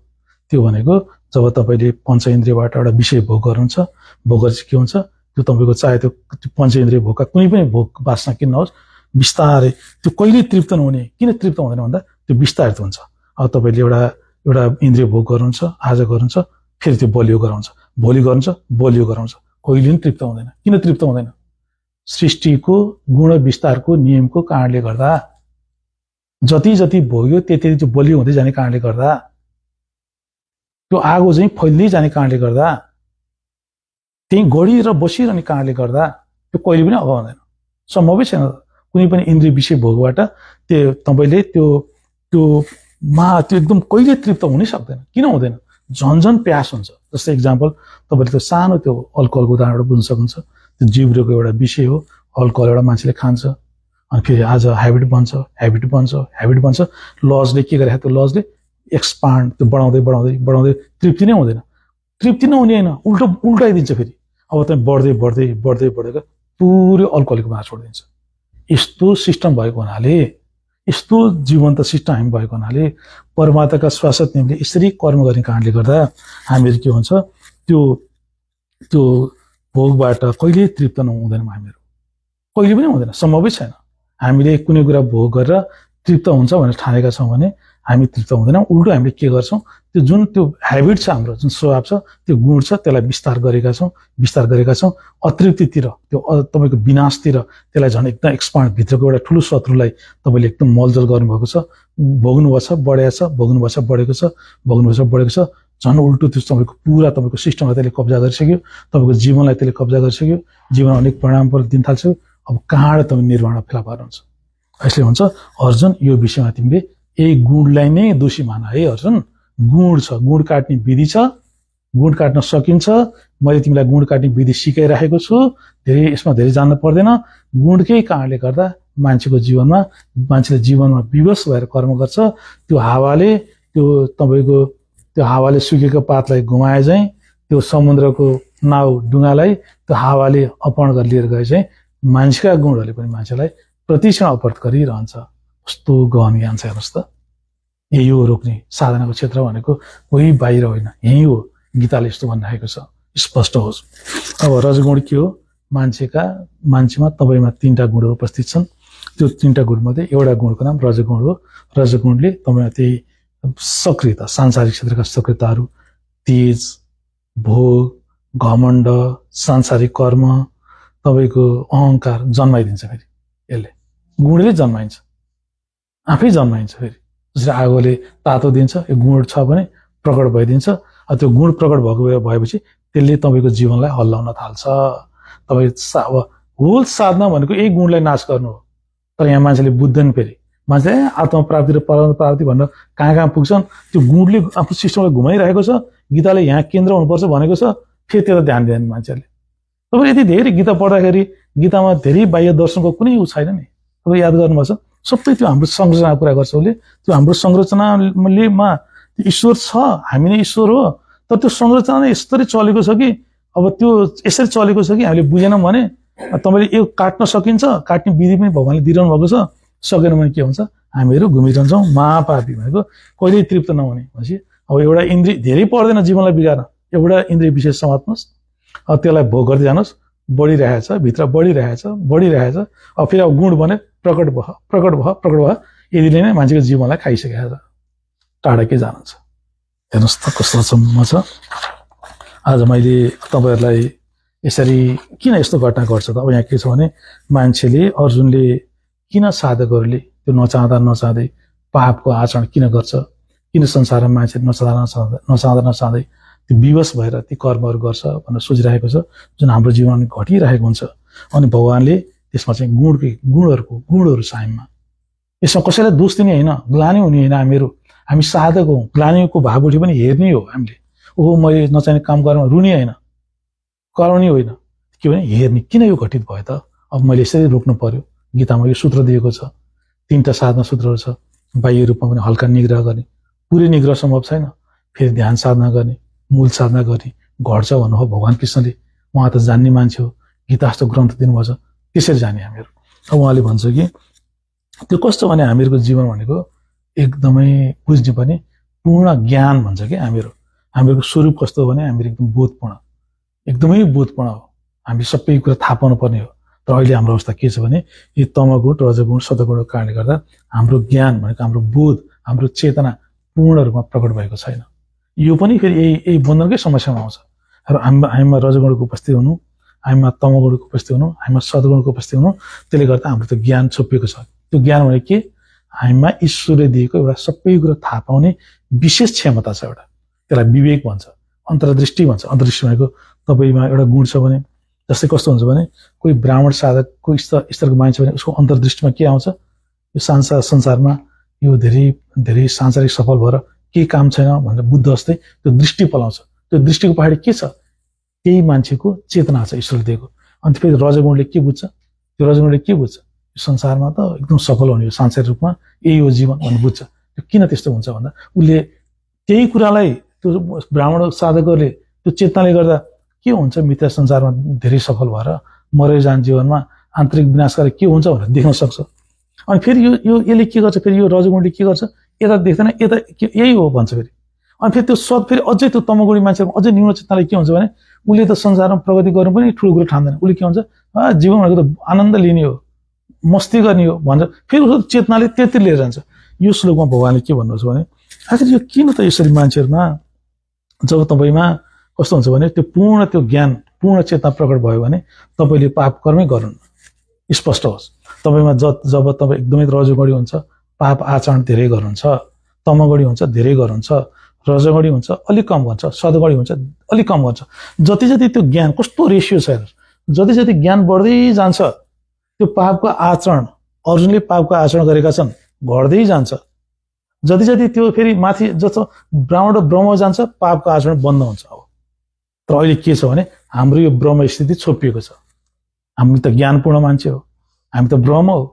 त्यो भनेको जब तपाईँले पञ्चेन्द्रियबाट एउटा विषय भोग गर्नुहुन्छ, भोग गरेपछि के हुन्छ? त्यो तपाईँको चाहे त्यो पञ्चेन्द्रिय भोगका कुनै पनि भोग वासना किन नहोस्, बिस्तारै त्यो कहिले तृप्त नहुने। किन तृप्त हुँदैन भन्दा त्यो विस्तारित हुन्छ। अब तपाईँले एउटा इन्द्रिय भोग गर्नुहुन्छ, आज गर्नुहुन्छ, फेरि त्यो बलियो गराउँछ, भोलि गर्नुहुन्छ, बलियो गराउँछ, कहिले पनि तृप्त हुँदैन। किन तृप्त हुँदैन? सृष्टिको गुण विस्तारको नियमको कारणले गर्दा। जति जति भोग्यो त्यति त्यो बलियो हुँदै जाने कारणले गर्दा, त्यो आगो चाहिँ फैल्दै जाने कारणले गर्दा, त्यही गढिएर बसिरहने कारणले गर्दा त्यो कहिले पनि अगाउँदैन। सम्भवै छैन कुनै पनि इन्द्रिय विषय भोगबाट त्यो तपाईँले त्यो एकदम कहिले तृप्त हुनै सक्दैन। किन हुँदैन? झन्झन प्यास हुन्छ। जस्तै इक्जाम्पल, तपाईँले त्यो सानो त्यो अल्कोहलको उदाहरणबाट बुझ्न सक्नुहुन्छ। त्यो जिब्रोको एउटा विषय हो, अल्कोहल एउटा मान्छेले खान्छ, अनि फेरि आज ह्याबिट बन्छ। लजले के गरेको त्यो लजले एक्सपान्ड, त्यो बढाउँदै तृप्ति नै हुँदैन। तृप्ति नहुने होइन, उल्टाइदिन्छ फेरि। अब तपाईँ बढ्दै पुरै अल्कोहलिकमा छोडिदिन्छ। यस्तो सिस्टम भएको हुनाले, यस्तो जीवन्त सिस्टम हामी भएको हुनाले परमात्माका शाश्वत नियमले यसरी कर्म गर्ने कारणले गर्दा हामीहरू के हुन्छ, त्यो भोगबाट कहिले तृप्त नहुँदैनौँ हामीहरू, कहिले पनि हुँदैन, सम्भवै छैन। हामीले कुनै कुरा भोग गरेर तृप्त हुन्छ भनेर ठानेका छौँ भने हामी तृप्त हुँदैनौँ। उल्टो हामीले के गर्छौँ, त्यो ह्याबिट छ हाम्रो, जुन स्वभाव छ, त्यो गुण छ, त्यसलाई विस्तार गरेका छौँ अतृप्तितिर, त्यो तपाईँको विनाशतिर, त्यसलाई झन् एकदम एक्सपान्ड, भित्रको एउटा ठुलो शत्रुलाई तपाईँले एकदम मलजल गर्नुभएको छ, भोग्नुभएको छ, बढेको छ, झन् उल्टो त्यो तपाईँको पुरा तपाईँको सिस्टमलाई त्यसले कब्जा गरिसक्यो, तपाईँको जीवनलाई त्यसले कब्जा गरिसक्यो, जीवनमा अनेक परिणामहरू दिन थाल्छ। अब कहाँबाट तपाईँ निर्वाण फेला पार्नुहुन्छ। यसले हुन्छ अर्जुन, यो विषयमा तिमीले यही गुणलाई नै दोषी मान है अर्जुन। गुण छ, गुण काट्ने विधि छ, गुण काट्न सकिन्छ। मैले तिमीलाई गुण काट्ने विधि सिकाइराखेको छु, यसमा धेरै जान्न पर्दैन। गुणकै कारणले गर्दा मान्छेले जीवनमा विवश भएर कर्म गर्छ। त्यो हावाले सुकेको पातलाई घुमाए चाहिँ, त्यो समुद्रको नाउ डुङ्गालाई त्यो हावाले अपहरण गरेर लिएर गए चाहिँ मान्छेका गुणहरूले पनि मान्छेलाई प्रतिक्षण अपहरण गरिरहन्छ। कस्तो गहन ज्ञान छ हेर्नुहोस् त। यही हो रोक्ने साधनाको क्षेत्र भनेको, कोही बाहिर होइन, यही हो। गीताले यस्तो भनिरहेको छ, स्पष्ट होस्। अब रजगुण के हो? मान्छेमा तपाईँमा 3टा गुणहरू उपस्थित छन्। त्यो 3टा गुणमध्ये एउटा गुणको नाम रजगुण हो। रजगुणले तपाईँमा त्यही सक्रियता, सांसारिक क्षेत्रका सक्रियताहरू, तेज, भोग, घमण्ड, सांसारिक कर्म, तपाईँको अहङ्कार जन्माइदिन्छ। फेरि यसले गुणले जन्माइन्छ, आफै जन्माइन्छ। फेरि जसरी आगोले तातो दिन्छ, यो गुण छ भने प्रकट भइदिन्छ। त्यो गुण प्रकट भएपछि त्यसले तपाईँको जीवनलाई हल्लाउन थाल्छ। तपाईँ अब होल साधना भनेको यही गुणलाई नाश गर्नु हो। तर यहाँ मान्छेले बुझ्दैन। फेरि मान्छेले आत्मप्राप्ति र परम प्राप्ति भनेर कहाँ पुग्छन्, त्यो गुणले आफ्नो सिस्टमलाई घुमाइरहेको छ। गीताले यहाँ केन्द्र हुनुपर्छ भनेको छ, फेरि त्यो त ध्यान दिँदैन मान्छेले। तपाईँ यति धेरै गीता पढ्दाखेरि गीतामा धेरै बाह्य दर्शनको कुनै छैन नि। तपाईँ याद गर्नुपर्छ, सबै त्यो हाम्रो संरचना पुरा गर्छ उसले। त्यो हाम्रो संरचनामा ईश्वर छ, हामी नै ईश्वर हो। तर त्यो संरचना नै यसरी चलेको छ कि, अब त्यो यसरी चलेको छ कि हामीले बुझेनौँ भने तपाईँले यो काट्न सकिन्छ, काट्ने विधि पनि भगवान्ले दिइरहनु भएको छ। सकेन भने के हुन्छ, हामीहरू घुमिरहन्छौँ महापापी भनेको, कहिल्यै तृप्त नहुने। भनेपछि अब एउटा इन्द्रिय धेरै पर्दैन जीवनलाई बिगार्न, एउटा इन्द्रिय विशेष समात्नुहोस्, अब त्यसलाई भोग गर्दै जानुहोस्, बढिरहेछ, भित्र बढिरहेछ। अब फेरि अब गुण भने प्रकट भयो, यदिले नै मान्छेको जीवनलाई खाइसकेको छ। टाढा के जानुहुन्छ। हेर्नुहोस् त कस्तो सम्म छ। आज मैले तपाईँहरूलाई यसरी किन यस्तो घटना घट्छ त? अब यहाँ के छ भने, मान्छेले, अर्जुनले किन साधकहरूले त्यो नचाहँदै पापको आचरण किन गर्छ, किन संसारमा मान्छे नचाहँदै त्यो विवश भएर ती कर्महरू गर्छ भनेर सोचिरहेको छ, जुन हाम्रो जीवनमा घटिरहेको हुन्छ। अनि भगवान्ले त्यसमा चाहिँ गुणहरू छ हामीमा। यसमा कसैलाई दोष दिने होइन, ग्लानी हुने होइन। हामी साधक हौँ। ग्लानीको भाव उठे पनि हेर्ने हो हामीले। ओहो मैले नचाहिने काम गरेर रुने होइन, कराउने होइन, के भने हेर्ने। किन यो घटित भयो त? अब मैले यसरी रोक्नु पर्यो। गीतामा यो सूत्र दिएको छ, 3टा साधना सूत्रहरू छ। बाह्य रूपमा पनि हल्का निग्रह गर्ने, पुरै निग्रह सम्भव छैन, फेरि ध्यान साधना गर्ने, मूल साधना गर्ने, घट्छ भन्नुभयो भगवान् कृष्णले। उहाँ त जान्ने मान्छे हो, गीता जस्तो ग्रन्थ दिनुभएको छ, त्यसरी जाने हामीहरू। अब उहाँले भन्छ कि त्यो कस्तो भने हामीहरूको जीवन भनेको एकदमै बुझ्ने पनि पूर्ण ज्ञान भन्छ कि हामीहरूको स्वरूप कस्तो हो भने हामीहरू एकदमै बोधपूर्ण हो। हामी सबै कुरा थाहा पाउनु पर्ने हो। तर अहिले हाम्रो अवस्था के छ भने, यी तमगुण, रजगुण, सतगुणको कारणले गर्दा हाम्रो ज्ञान भनेको, हाम्रो बोध, हाम्रो चेतना पूर्ण रूपमा प्रकट भएको छैन। यो पनि फेरि यही बन्धनकै समस्यामा आउँछ। र हामीमा रजगुणको उपस्थिति हुनु, हामीमा तमगुणको उपस्थिति हुनु, हामीमा सद्गुणको उपस्थिति हुनु, त्यसले गर्दा हाम्रो त ज्ञान छोपिएको छ। त्यो ज्ञान भनेको के? हामीमा ईश्वरले दिएको एउटा सबै कुरा थाहा पाउने विशेष क्षमता छ। एउटा त्यसलाई विवेक भन्छ, अन्तर्दृष्टि भन्छ। अन्तर्दृष्टि भनेको तपाईँमा एउटा गुण छ भने, जस्तै कस्तो हुन्छ भने, कोही ब्राह्मण साधकको स्तरको मान्छे भने उसको अन्तर्दृष्टिमा के आउँछ? यो संसारमा यो धेरै सांसारिक सफल भएर केही काम छैन भनेर बुद्ध जस्तै त्यो दृष्टि पलाउँछ। त्यो दृष्टिको पछाडि के छ? त्यही मान्छेको चेतना छ ईश्वरले दिएको। अनि फेरि रजगुणले के बुझ्छ? त्यो रजगुणले के बुझ्छ? संसारमा त एकदम सफल हुने हो सांसारिक रूपमा, यही हो जीवन भन्ने बुझ्छ। किन त्यस्तो हुन्छ भन्दा उसले त्यही कुरालाई त्यो ब्राह्मण साधकहरूले त्यो चेतनाले गर्दा के हुन्छ मिथ्या संसारमा धेरै सफल भएर मरेर जाने जीवनमा आन्तरिक विनाशकारी के हुन्छ भनेर देख्न सक्छ। अनि फेरि यो यसले के गर्छ, फेरि यो रजोगुणले के गर्छ, यता देख्दैन यता यही हो भन्छ फेरि। अनि फेरि त्यो सत फेरि अझै त्यो तमोगुणी मान्छेको अझै न्यून चेतनाले के हुन्छ भने उसले त संसारमा प्रगति गर्नु पनि ठुलो कुरो ठान्दैन। उसले के हुन्छ, जीवन भनेको त आनन्द लिने हो, मस्ती गर्ने हो भन्छ। फेरि उसको चेतनाले त्यति लिएर जान्छ। यो श्लोकमा भगवानले के भन्नुहुन्छ भने आखिर यो किन त यसरी मान्छेहरूमा जब तपाईँमा कस्तो हुन्छ भने त्यो पूर्ण त्यो ज्ञान पूर्ण चेतना प्रकट भयो भने तपाईँले पाप कर्मै गर्नुहुन्न, स्पष्ट होस्। तपाईँमा जब तपाईँ एकदमै रजोगढी हुन्छ पाप आचरण धेरै गर्नुहुन्छ, तमगढी हुन्छ धेरै गर्नुहुन्छ, रजोगढी हुन्छ अलिक कम गर्छ, सदगढी हुन्छ अलिक कम गर्छ। जति जति त्यो ज्ञान कस्तो रेसियो छ हेर्नुहोस्, जति जति ज्ञान बढ्दै जान्छ त्यो पापको आचरण, अर्जुनले पापको आचरण गरेका छन् घट्दै जान्छ। जति जति त्यो फेरि माथि जस्तो ब्राह्मण र ब्रह्म जान्छ पापको आचरण बन्द हुन्छ। अब तर अहिले के छ भने हाम्रो यो ब्रह्म स्थिति छोपिएको छ। हामी त ज्ञानपूर्ण मान्छे हो, हामी त ब्रह्म हो,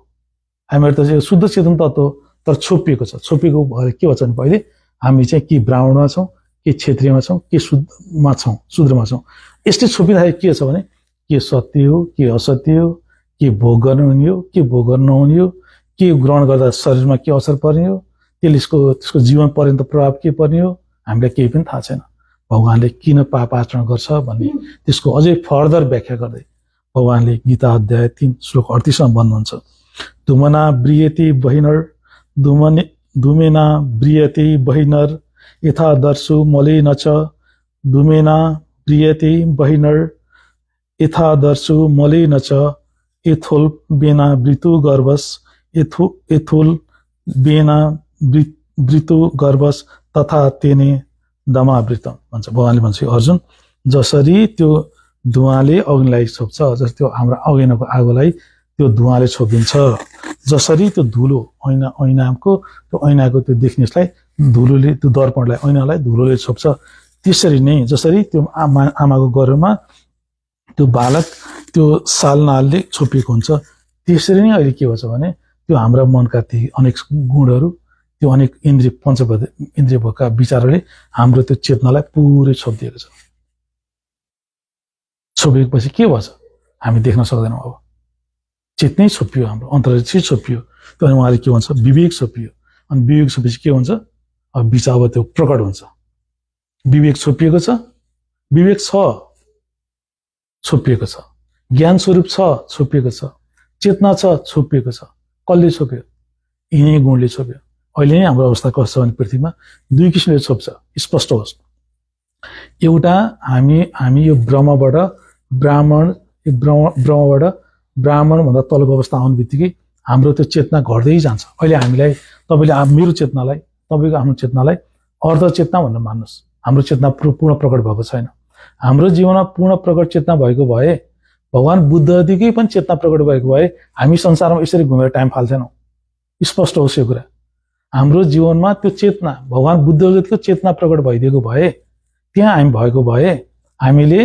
हामीहरू त शुद्ध चेतन तत्त्व हो, तर छोपिएको छ। छोपिएको भएर के भन्छ भने पहिले हामी चाहिँ के ब्राह्मणमा छौँ, के क्षेत्रीयमा छौँ, के शुद्धमा छौँ, शूद्रमा छौँ। यस्तै छोपिँदाखेरि के छ भने के सत्य हो, के असत्य हो, के भोग गर्नु हुने हो, के भोग गर्नु नहुने हो, के ग्रहण गर्दा शरीरमा के असर पर्ने हो, त्यसको जीवन पर्यन्त प्रभाव के पर्ने हो, हामीलाई केही पनि थाहा छैन। भगवानले किन पाप आचरण गर्छ भन्ने त्यसको अझै फर्दर व्याख्या गर्दै भगवानले गीता अध्याय 3 श्लोक 38 मा भन्नुहुन्छ, धुमना ब्रियते बहिनर धुमेना ब्रियते बहिनर यथा दर्शु मलेन च धुमेना ब्रियते बहिनर यथा दर्शु मलेन च एथोल बेना वृतु गर्भस एथोल बेना वृतु गर्भस तथा तेने दमावृतम भन्छ। भगवानले भन्छ अर्जुन जसरी त्यो धुवाले अग्निलाई छोप्छ, जसरी त्यो हाम्रो अग्निको आगोलाई त्यो धुवाले छोपिदिन्छ, जसरी त्यो धुलो ऐनाको त्यो देख्नेलाई धुलोले त्यो दर्पणलाई ऐनालाई धुलोले छोप्छ, त्यसरी नै जसरी त्यो आमाको गर्भमा त्यो बालक त्यो सालनालले छोपिएको हुन्छ, त्यसरी नै अहिले के भन्छ भने त्यो हाम्रा मनका ती अनेक गुणहरू, त्यो अनेक इन्द्रिय भोगका विचारहरूले हाम्रो त्यो चेतनालाई पुरै छोपिदिएको छ। छोपिएपछि के भन्छ, हामी देख्न सक्दैनौँ। अब चेतनै छोपियो, हाम्रो अन्तर्दृष्टि चाहिँ छोपियो। त्यो अनि उहाँले के भन्छ, विवेक छोपियो। अनि विवेक छोपेपछि के हुन्छ, अब विचार अब त्यो प्रकट हुन्छ। विवेक छोपिएको छ, विवेक छ छोपिएको छ, ज्ञान स्वरूप छ छोपिएको छ, चेतना छ छोपिएको छ। कसले छोप्यो, यिनै गुणले छोप्यो। अहिले नै हाम्रो अवस्था कस्तो छ भने पृथ्वीमा दुई किसिमले छोप्छ, स्पष्ट होस्। एउटा हामी यो ब्रह्मबाट ब्राह्मण भन्दा तलको अवस्था आउने बित्तिकै हाम्रो त्यो चेतना घट्दै जान्छ। अहिले हामीलाई तपाईँले मेरो चेतनालाई, तपाईँको आफ्नो चेतनालाई अर्ध चेतना भनेर मान्नुहोस्। हाम्रो चेतना पूर्ण प्रकट भएको छैन। हाम्रो जीवनमा पूर्ण प्रकट चेतना भएको भए, भगवान बुद्धदेखि पनि चेतना प्रकट भएको भए हामी संसारमा यसरी घुमेर टाइम फाल्थेनौँ। स्पष्ट होस् यो कुरा। हाम्रो जीवनमा त्यो चेतना भगवान बुद्धको चेतना प्रकट भइदिएको भए, त्यहाँ हामी भएको भए हामीले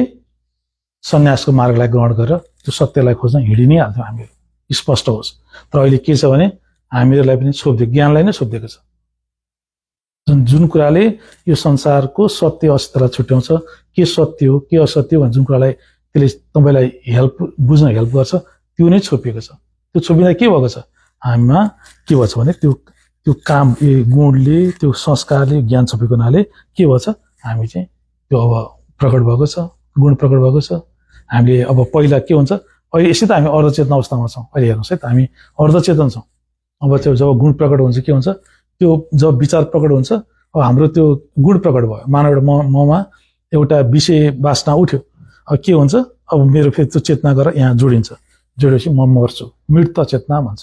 सन्यासको मार्गलाई ग्रहण गरेर त्यो सत्यलाई खोज्न हिँडि नै हाल्थ्यौँ हामीहरू। स्पष्ट होस्। तर अहिले के छ भने हामीहरूलाई पनि छोपिदिएको, ज्ञानलाई नै छोपिदिएको छ। जुन कुराले यो संसारको सत्य अस्तित्वलाई छुट्याउँछ, के सत्य हो के असत्य हो भन्ने जुन कुरालाई त्यसले तपाईँलाई बुझ्न हेल्प गर्छ, त्यो नै छोपिएको छ। त्यो छोपिँदा के भएको छ, हामीमा के भन्छ भने त्यो काम गुणले, त्यो संस्कारले, ज्ञान छोपेको हुनाले के भन्छ, हामी चाहिँ त्यो अब प्रकट भएको छ, गुण प्रकट भएको छ। हामीले अब पहिला के हुन्छ, अहिले यसै त हामी अर्धचेतन अवस्थामा छौँ। अहिले हेर्नुहोस् है त, हामी अर्धचेतन छौँ। अब त्यो जब गुण प्रकट हुन्छ के हुन्छ, त्यो जब विचार प्रकट हुन्छ, अब हाम्रो त्यो गुण प्रकट भयो। मानव एउटा ममा एउटा विषय वासना उठ्यो, अब के हुन्छ, अब मेरो फेरि त्यो चेतना गरेर यहाँ जोडेपछि म मर्छु, मृत चेतना भन्छ।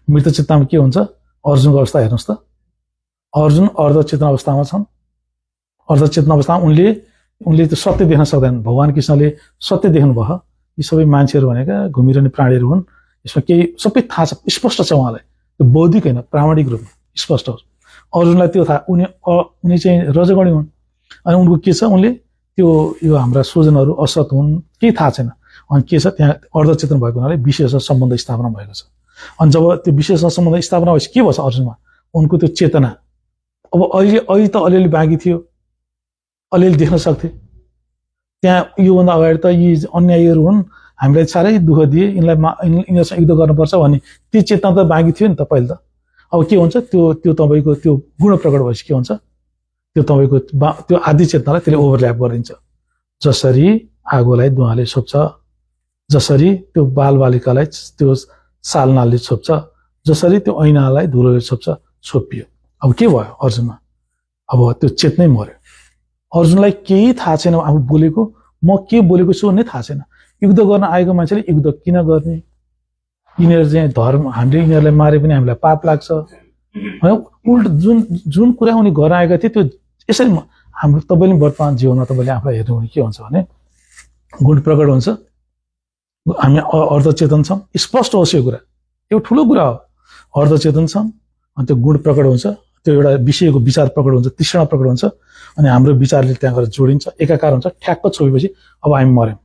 मृत चेतनामा के हुन्छ, अर्जुनको अवस्था हेर्नुहोस् त, अर्जुन अर्धचेतना अवस्थामा छन्। अर्धचेतना अवस्थामा उनले त्यो सत्य देख्न सक्दैनन्। भगवान कृष्णले सत्य देख्नु भयो, यी सबै मान्छेहरू भनेका घुमिरहने प्राणीहरू हुन्, यसमा केही सबै थाहा छ, स्पष्ट छ उहाँलाई। त्यो बौद्धिक होइन, प्रामाणिक रूपमा स्पष्ट हो। अर्जुनलाई त्यो थाहा, उनी चाहिँ रजगणी हुन्। अनि उनको के छ, उनले त्यो यो हाम्रा स्वजनहरू असत हुन् केही थाहा छैन। अनि के छ, त्यहाँ अर्धचेतन भएको हुनाले विषयसँग सम्बन्ध स्थापना भएको छ। अनि जब त्यो विषयसँग सम्बन्ध स्थापना भएपछि के भएछ अर्जुनमा उनको त्यो चेतना अब अहिले त अलिअलि बाँकी थियो अलिअलि देख्न सक्थे त्यहाँ योभन्दा अगाडि त यी अन्यायीहरू हुन् हामीलाई साह्रै दुःख दिए यिनीहरूसँग युद्ध गर्नुपर्छ भन्ने त्यो चेतना त बाँकी थियो नि त पहिले त अब के हुन्छ त्यो तपाईँको त्यो गुण प्रकट भएपछि के हुन्छ त्यो तपाईँको त्यो आदि चेतनालाई त्यसले ओभरल्याप गरिदिन्छ जसरी आगोलाई धुवाले छोप्छ जसरी त्यो बालबालिकालाई त्यो सालनालले छोप्छ जसरी त्यो ऐनालाई धुलोले छोपियो अब के भयो अर्जुनमा अब त्यो चेतनै मर्यो अर्जुनलाई केही थाहा छैन आफू बोलेको म के बोलेको छु भन्ने थाहा छैन युद्ध गर्न आएको मान्छेले युद्ध किन गर्ने यिनीहरू चाहिँ धर्म हामीले यिनीहरूलाई मारे पनि हामीलाई पाप लाग्छ उल्टो जुन कुरा उनी गर्न आएका थिए त्यो यसरी हाम्रो तपाईँले वर्तमान जीवनमा तपाईँले आफूलाई हेर्नु भने के हुन्छ भने गुण प्रकट हुन्छ हामी अर्धचेतन छौँ स्पष्ट होस् यो कुरा यो ठुलो कुरा हो अर्धचेतन छौँ अनि त्यो गुण प्रकट हुन्छ त्यो एउटा विषयको विचार प्रकट हुन्छ तृष्णा प्रकट हुन्छ अनि हाम्रो विचारले त्यहाँ गएर जोडिन्छ एकाकार हुन्छ ठ्याक्क छोपेपछि अब हामी मर्यौँ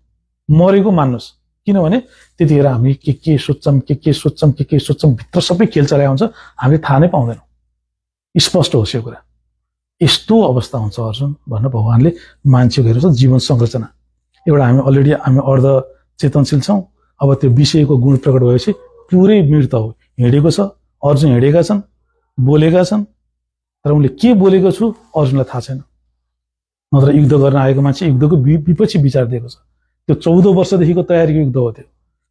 मरेको मान्नुहोस् किनभने त्यतिखेर हामी के सोच्छौँ भित्र सबै खेल चलाएको हुन्छ हामीले थाहा नै पाउँदैनौँ स्पष्ट होस् यो कुरा यस्तो अवस्था हुन्छ अर्जुन भनेर भगवान्ले मान्छेको हेरेको छ जीवन संरचना एउटा हामी अर्ध चेतनशील छौँ अब त्यो विषयको गुण प्रकट भएपछि पुरै मृत हो हिँडेको छ अर्जुन हिँडेका छन् बोलेका छन् तर उनले के बोलेको छु अर्जुनलाई थाहा छैन नत्र युद्ध गर्न आएको मान्छे युद्धको विपक्षी विचार दिएको छ त्यो 14 वर्षदेखिको तयारीको युद्ध हो त्यो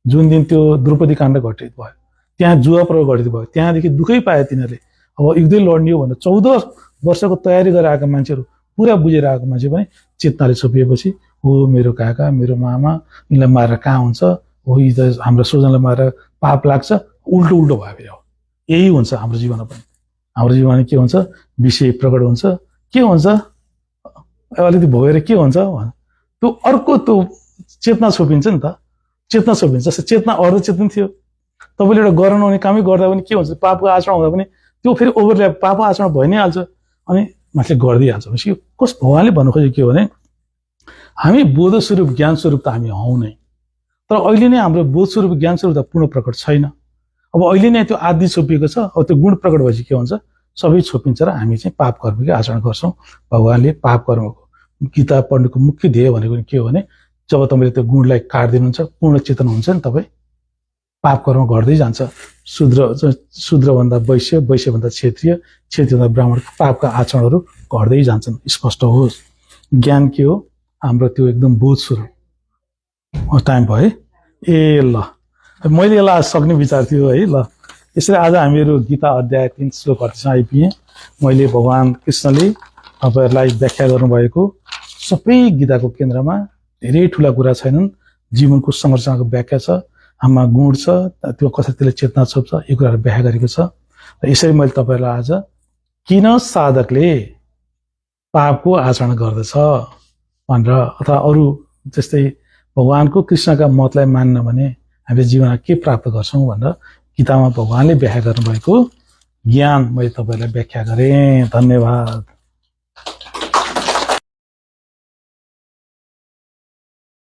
जुन दिन त्यो द्रौपदी काण्ड घटित भयो त्यहाँ जुवा प्रयोग घटित भयो त्यहाँदेखि दुःखै पाए तिनीहरूले अब युद्धै लड्ने हो भनेर 14 वर्षको तयारी गरेर आएका मान्छेहरू पुरा बुझेर आएको मान्छे पनि चेतनाले छोपिएपछि हो मेरो काका मेरो मामा यिनलाई मारेर कहाँ हुन्छ हो यी त हाम्रो स्वजनलाई मारेर पाप लाग्छ उल्टो भयो फेरि यही हुन्छ हाम्रो जीवनमा पनि हाम्रो जीवनमा के हुन्छ विषय प्रकट हुन्छ के हुन्छ अलिकति भोगेर के हुन्छ त्यो अर्को त्यो चेतना छोपिन्छ नि त चेतना छोपिन्छ जस्तो चेतना अर्ध चेतन थियो तपाईँले एउटा गर्न नहुने कामै गर्दा पनि के हुन्छ पापको आचरण हुँदा पनि त्यो फेरि ओभरल्याप पापको आचरण भइ नै हाल्छ अनि मान्छेले गर्दै हाल्छ भनेपछि कस भगवान्ले भन्नु खोजेको के हो भने हामी बोध स्वरूप ज्ञान स्वरूप त हामी हौँ नै तर अहिले नै हाम्रो बोध स्वरूप ज्ञान स्वरूप त पूर्ण प्रकट छैन अब अहिले नै त्यो आदि छोपिएको छ अब त्यो गुण प्रकट भएपछि के हुन्छ सबै छोपिन्छ र हामी चाहिँ पाप कर्मकै आचरण गर्छौँ भगवान्ले पाप कर्मको गीता पढ्नुको मुख्य ध्येय भनेको के हो भने जब तपाईँले त्यो गुणलाई काट्दिनुहुन्छ पूर्ण चेतन हुन्छ नि तपाईँ पाप कर्म गर्दै जान्छ शूद्रभन्दा वैश्य वैश्यभन्दा क्षेत्रीयभन्दा ब्राह्मण पापका आचरणहरू घट्दै जान्छन् स्पष्ट होस् ज्ञान के हो हाम्रो त्यो एकदम बोध स्वरूप टाइम भयो ए ल मैले यसलाई सक्ने विचार थियो है ल यसरी आज हामीहरू गीता अध्याय 3 श्लोक 38 आइपुगेँ मैले भगवान् कृष्णले तपाईँहरूलाई व्याख्या गर्नुभएको सबै गीताको केन्द्रमा धेरै ठुला कुरा छैनन् जीवनको संरचनाको व्याख्या छ हाम्रा गुण छ त्यो कसरी त्यसले चेतना छोप्छ यो कुराहरू व्याख्या गरेको छ र यसरी मैले तपाईँहरूलाई आज किन साधकले पापको आचरण गर्दछ भनेर अथवा अरू जस्तै भगवानको कृष्णका मतलाई मान्न भने हामीले जीवनमा के प्राप्त गर्छौँ भनेर गीतामा भगवानले व्याख्या गर्नुभएको ज्ञान मैले तपाईँलाई व्याख्या गरेँ धन्यवाद।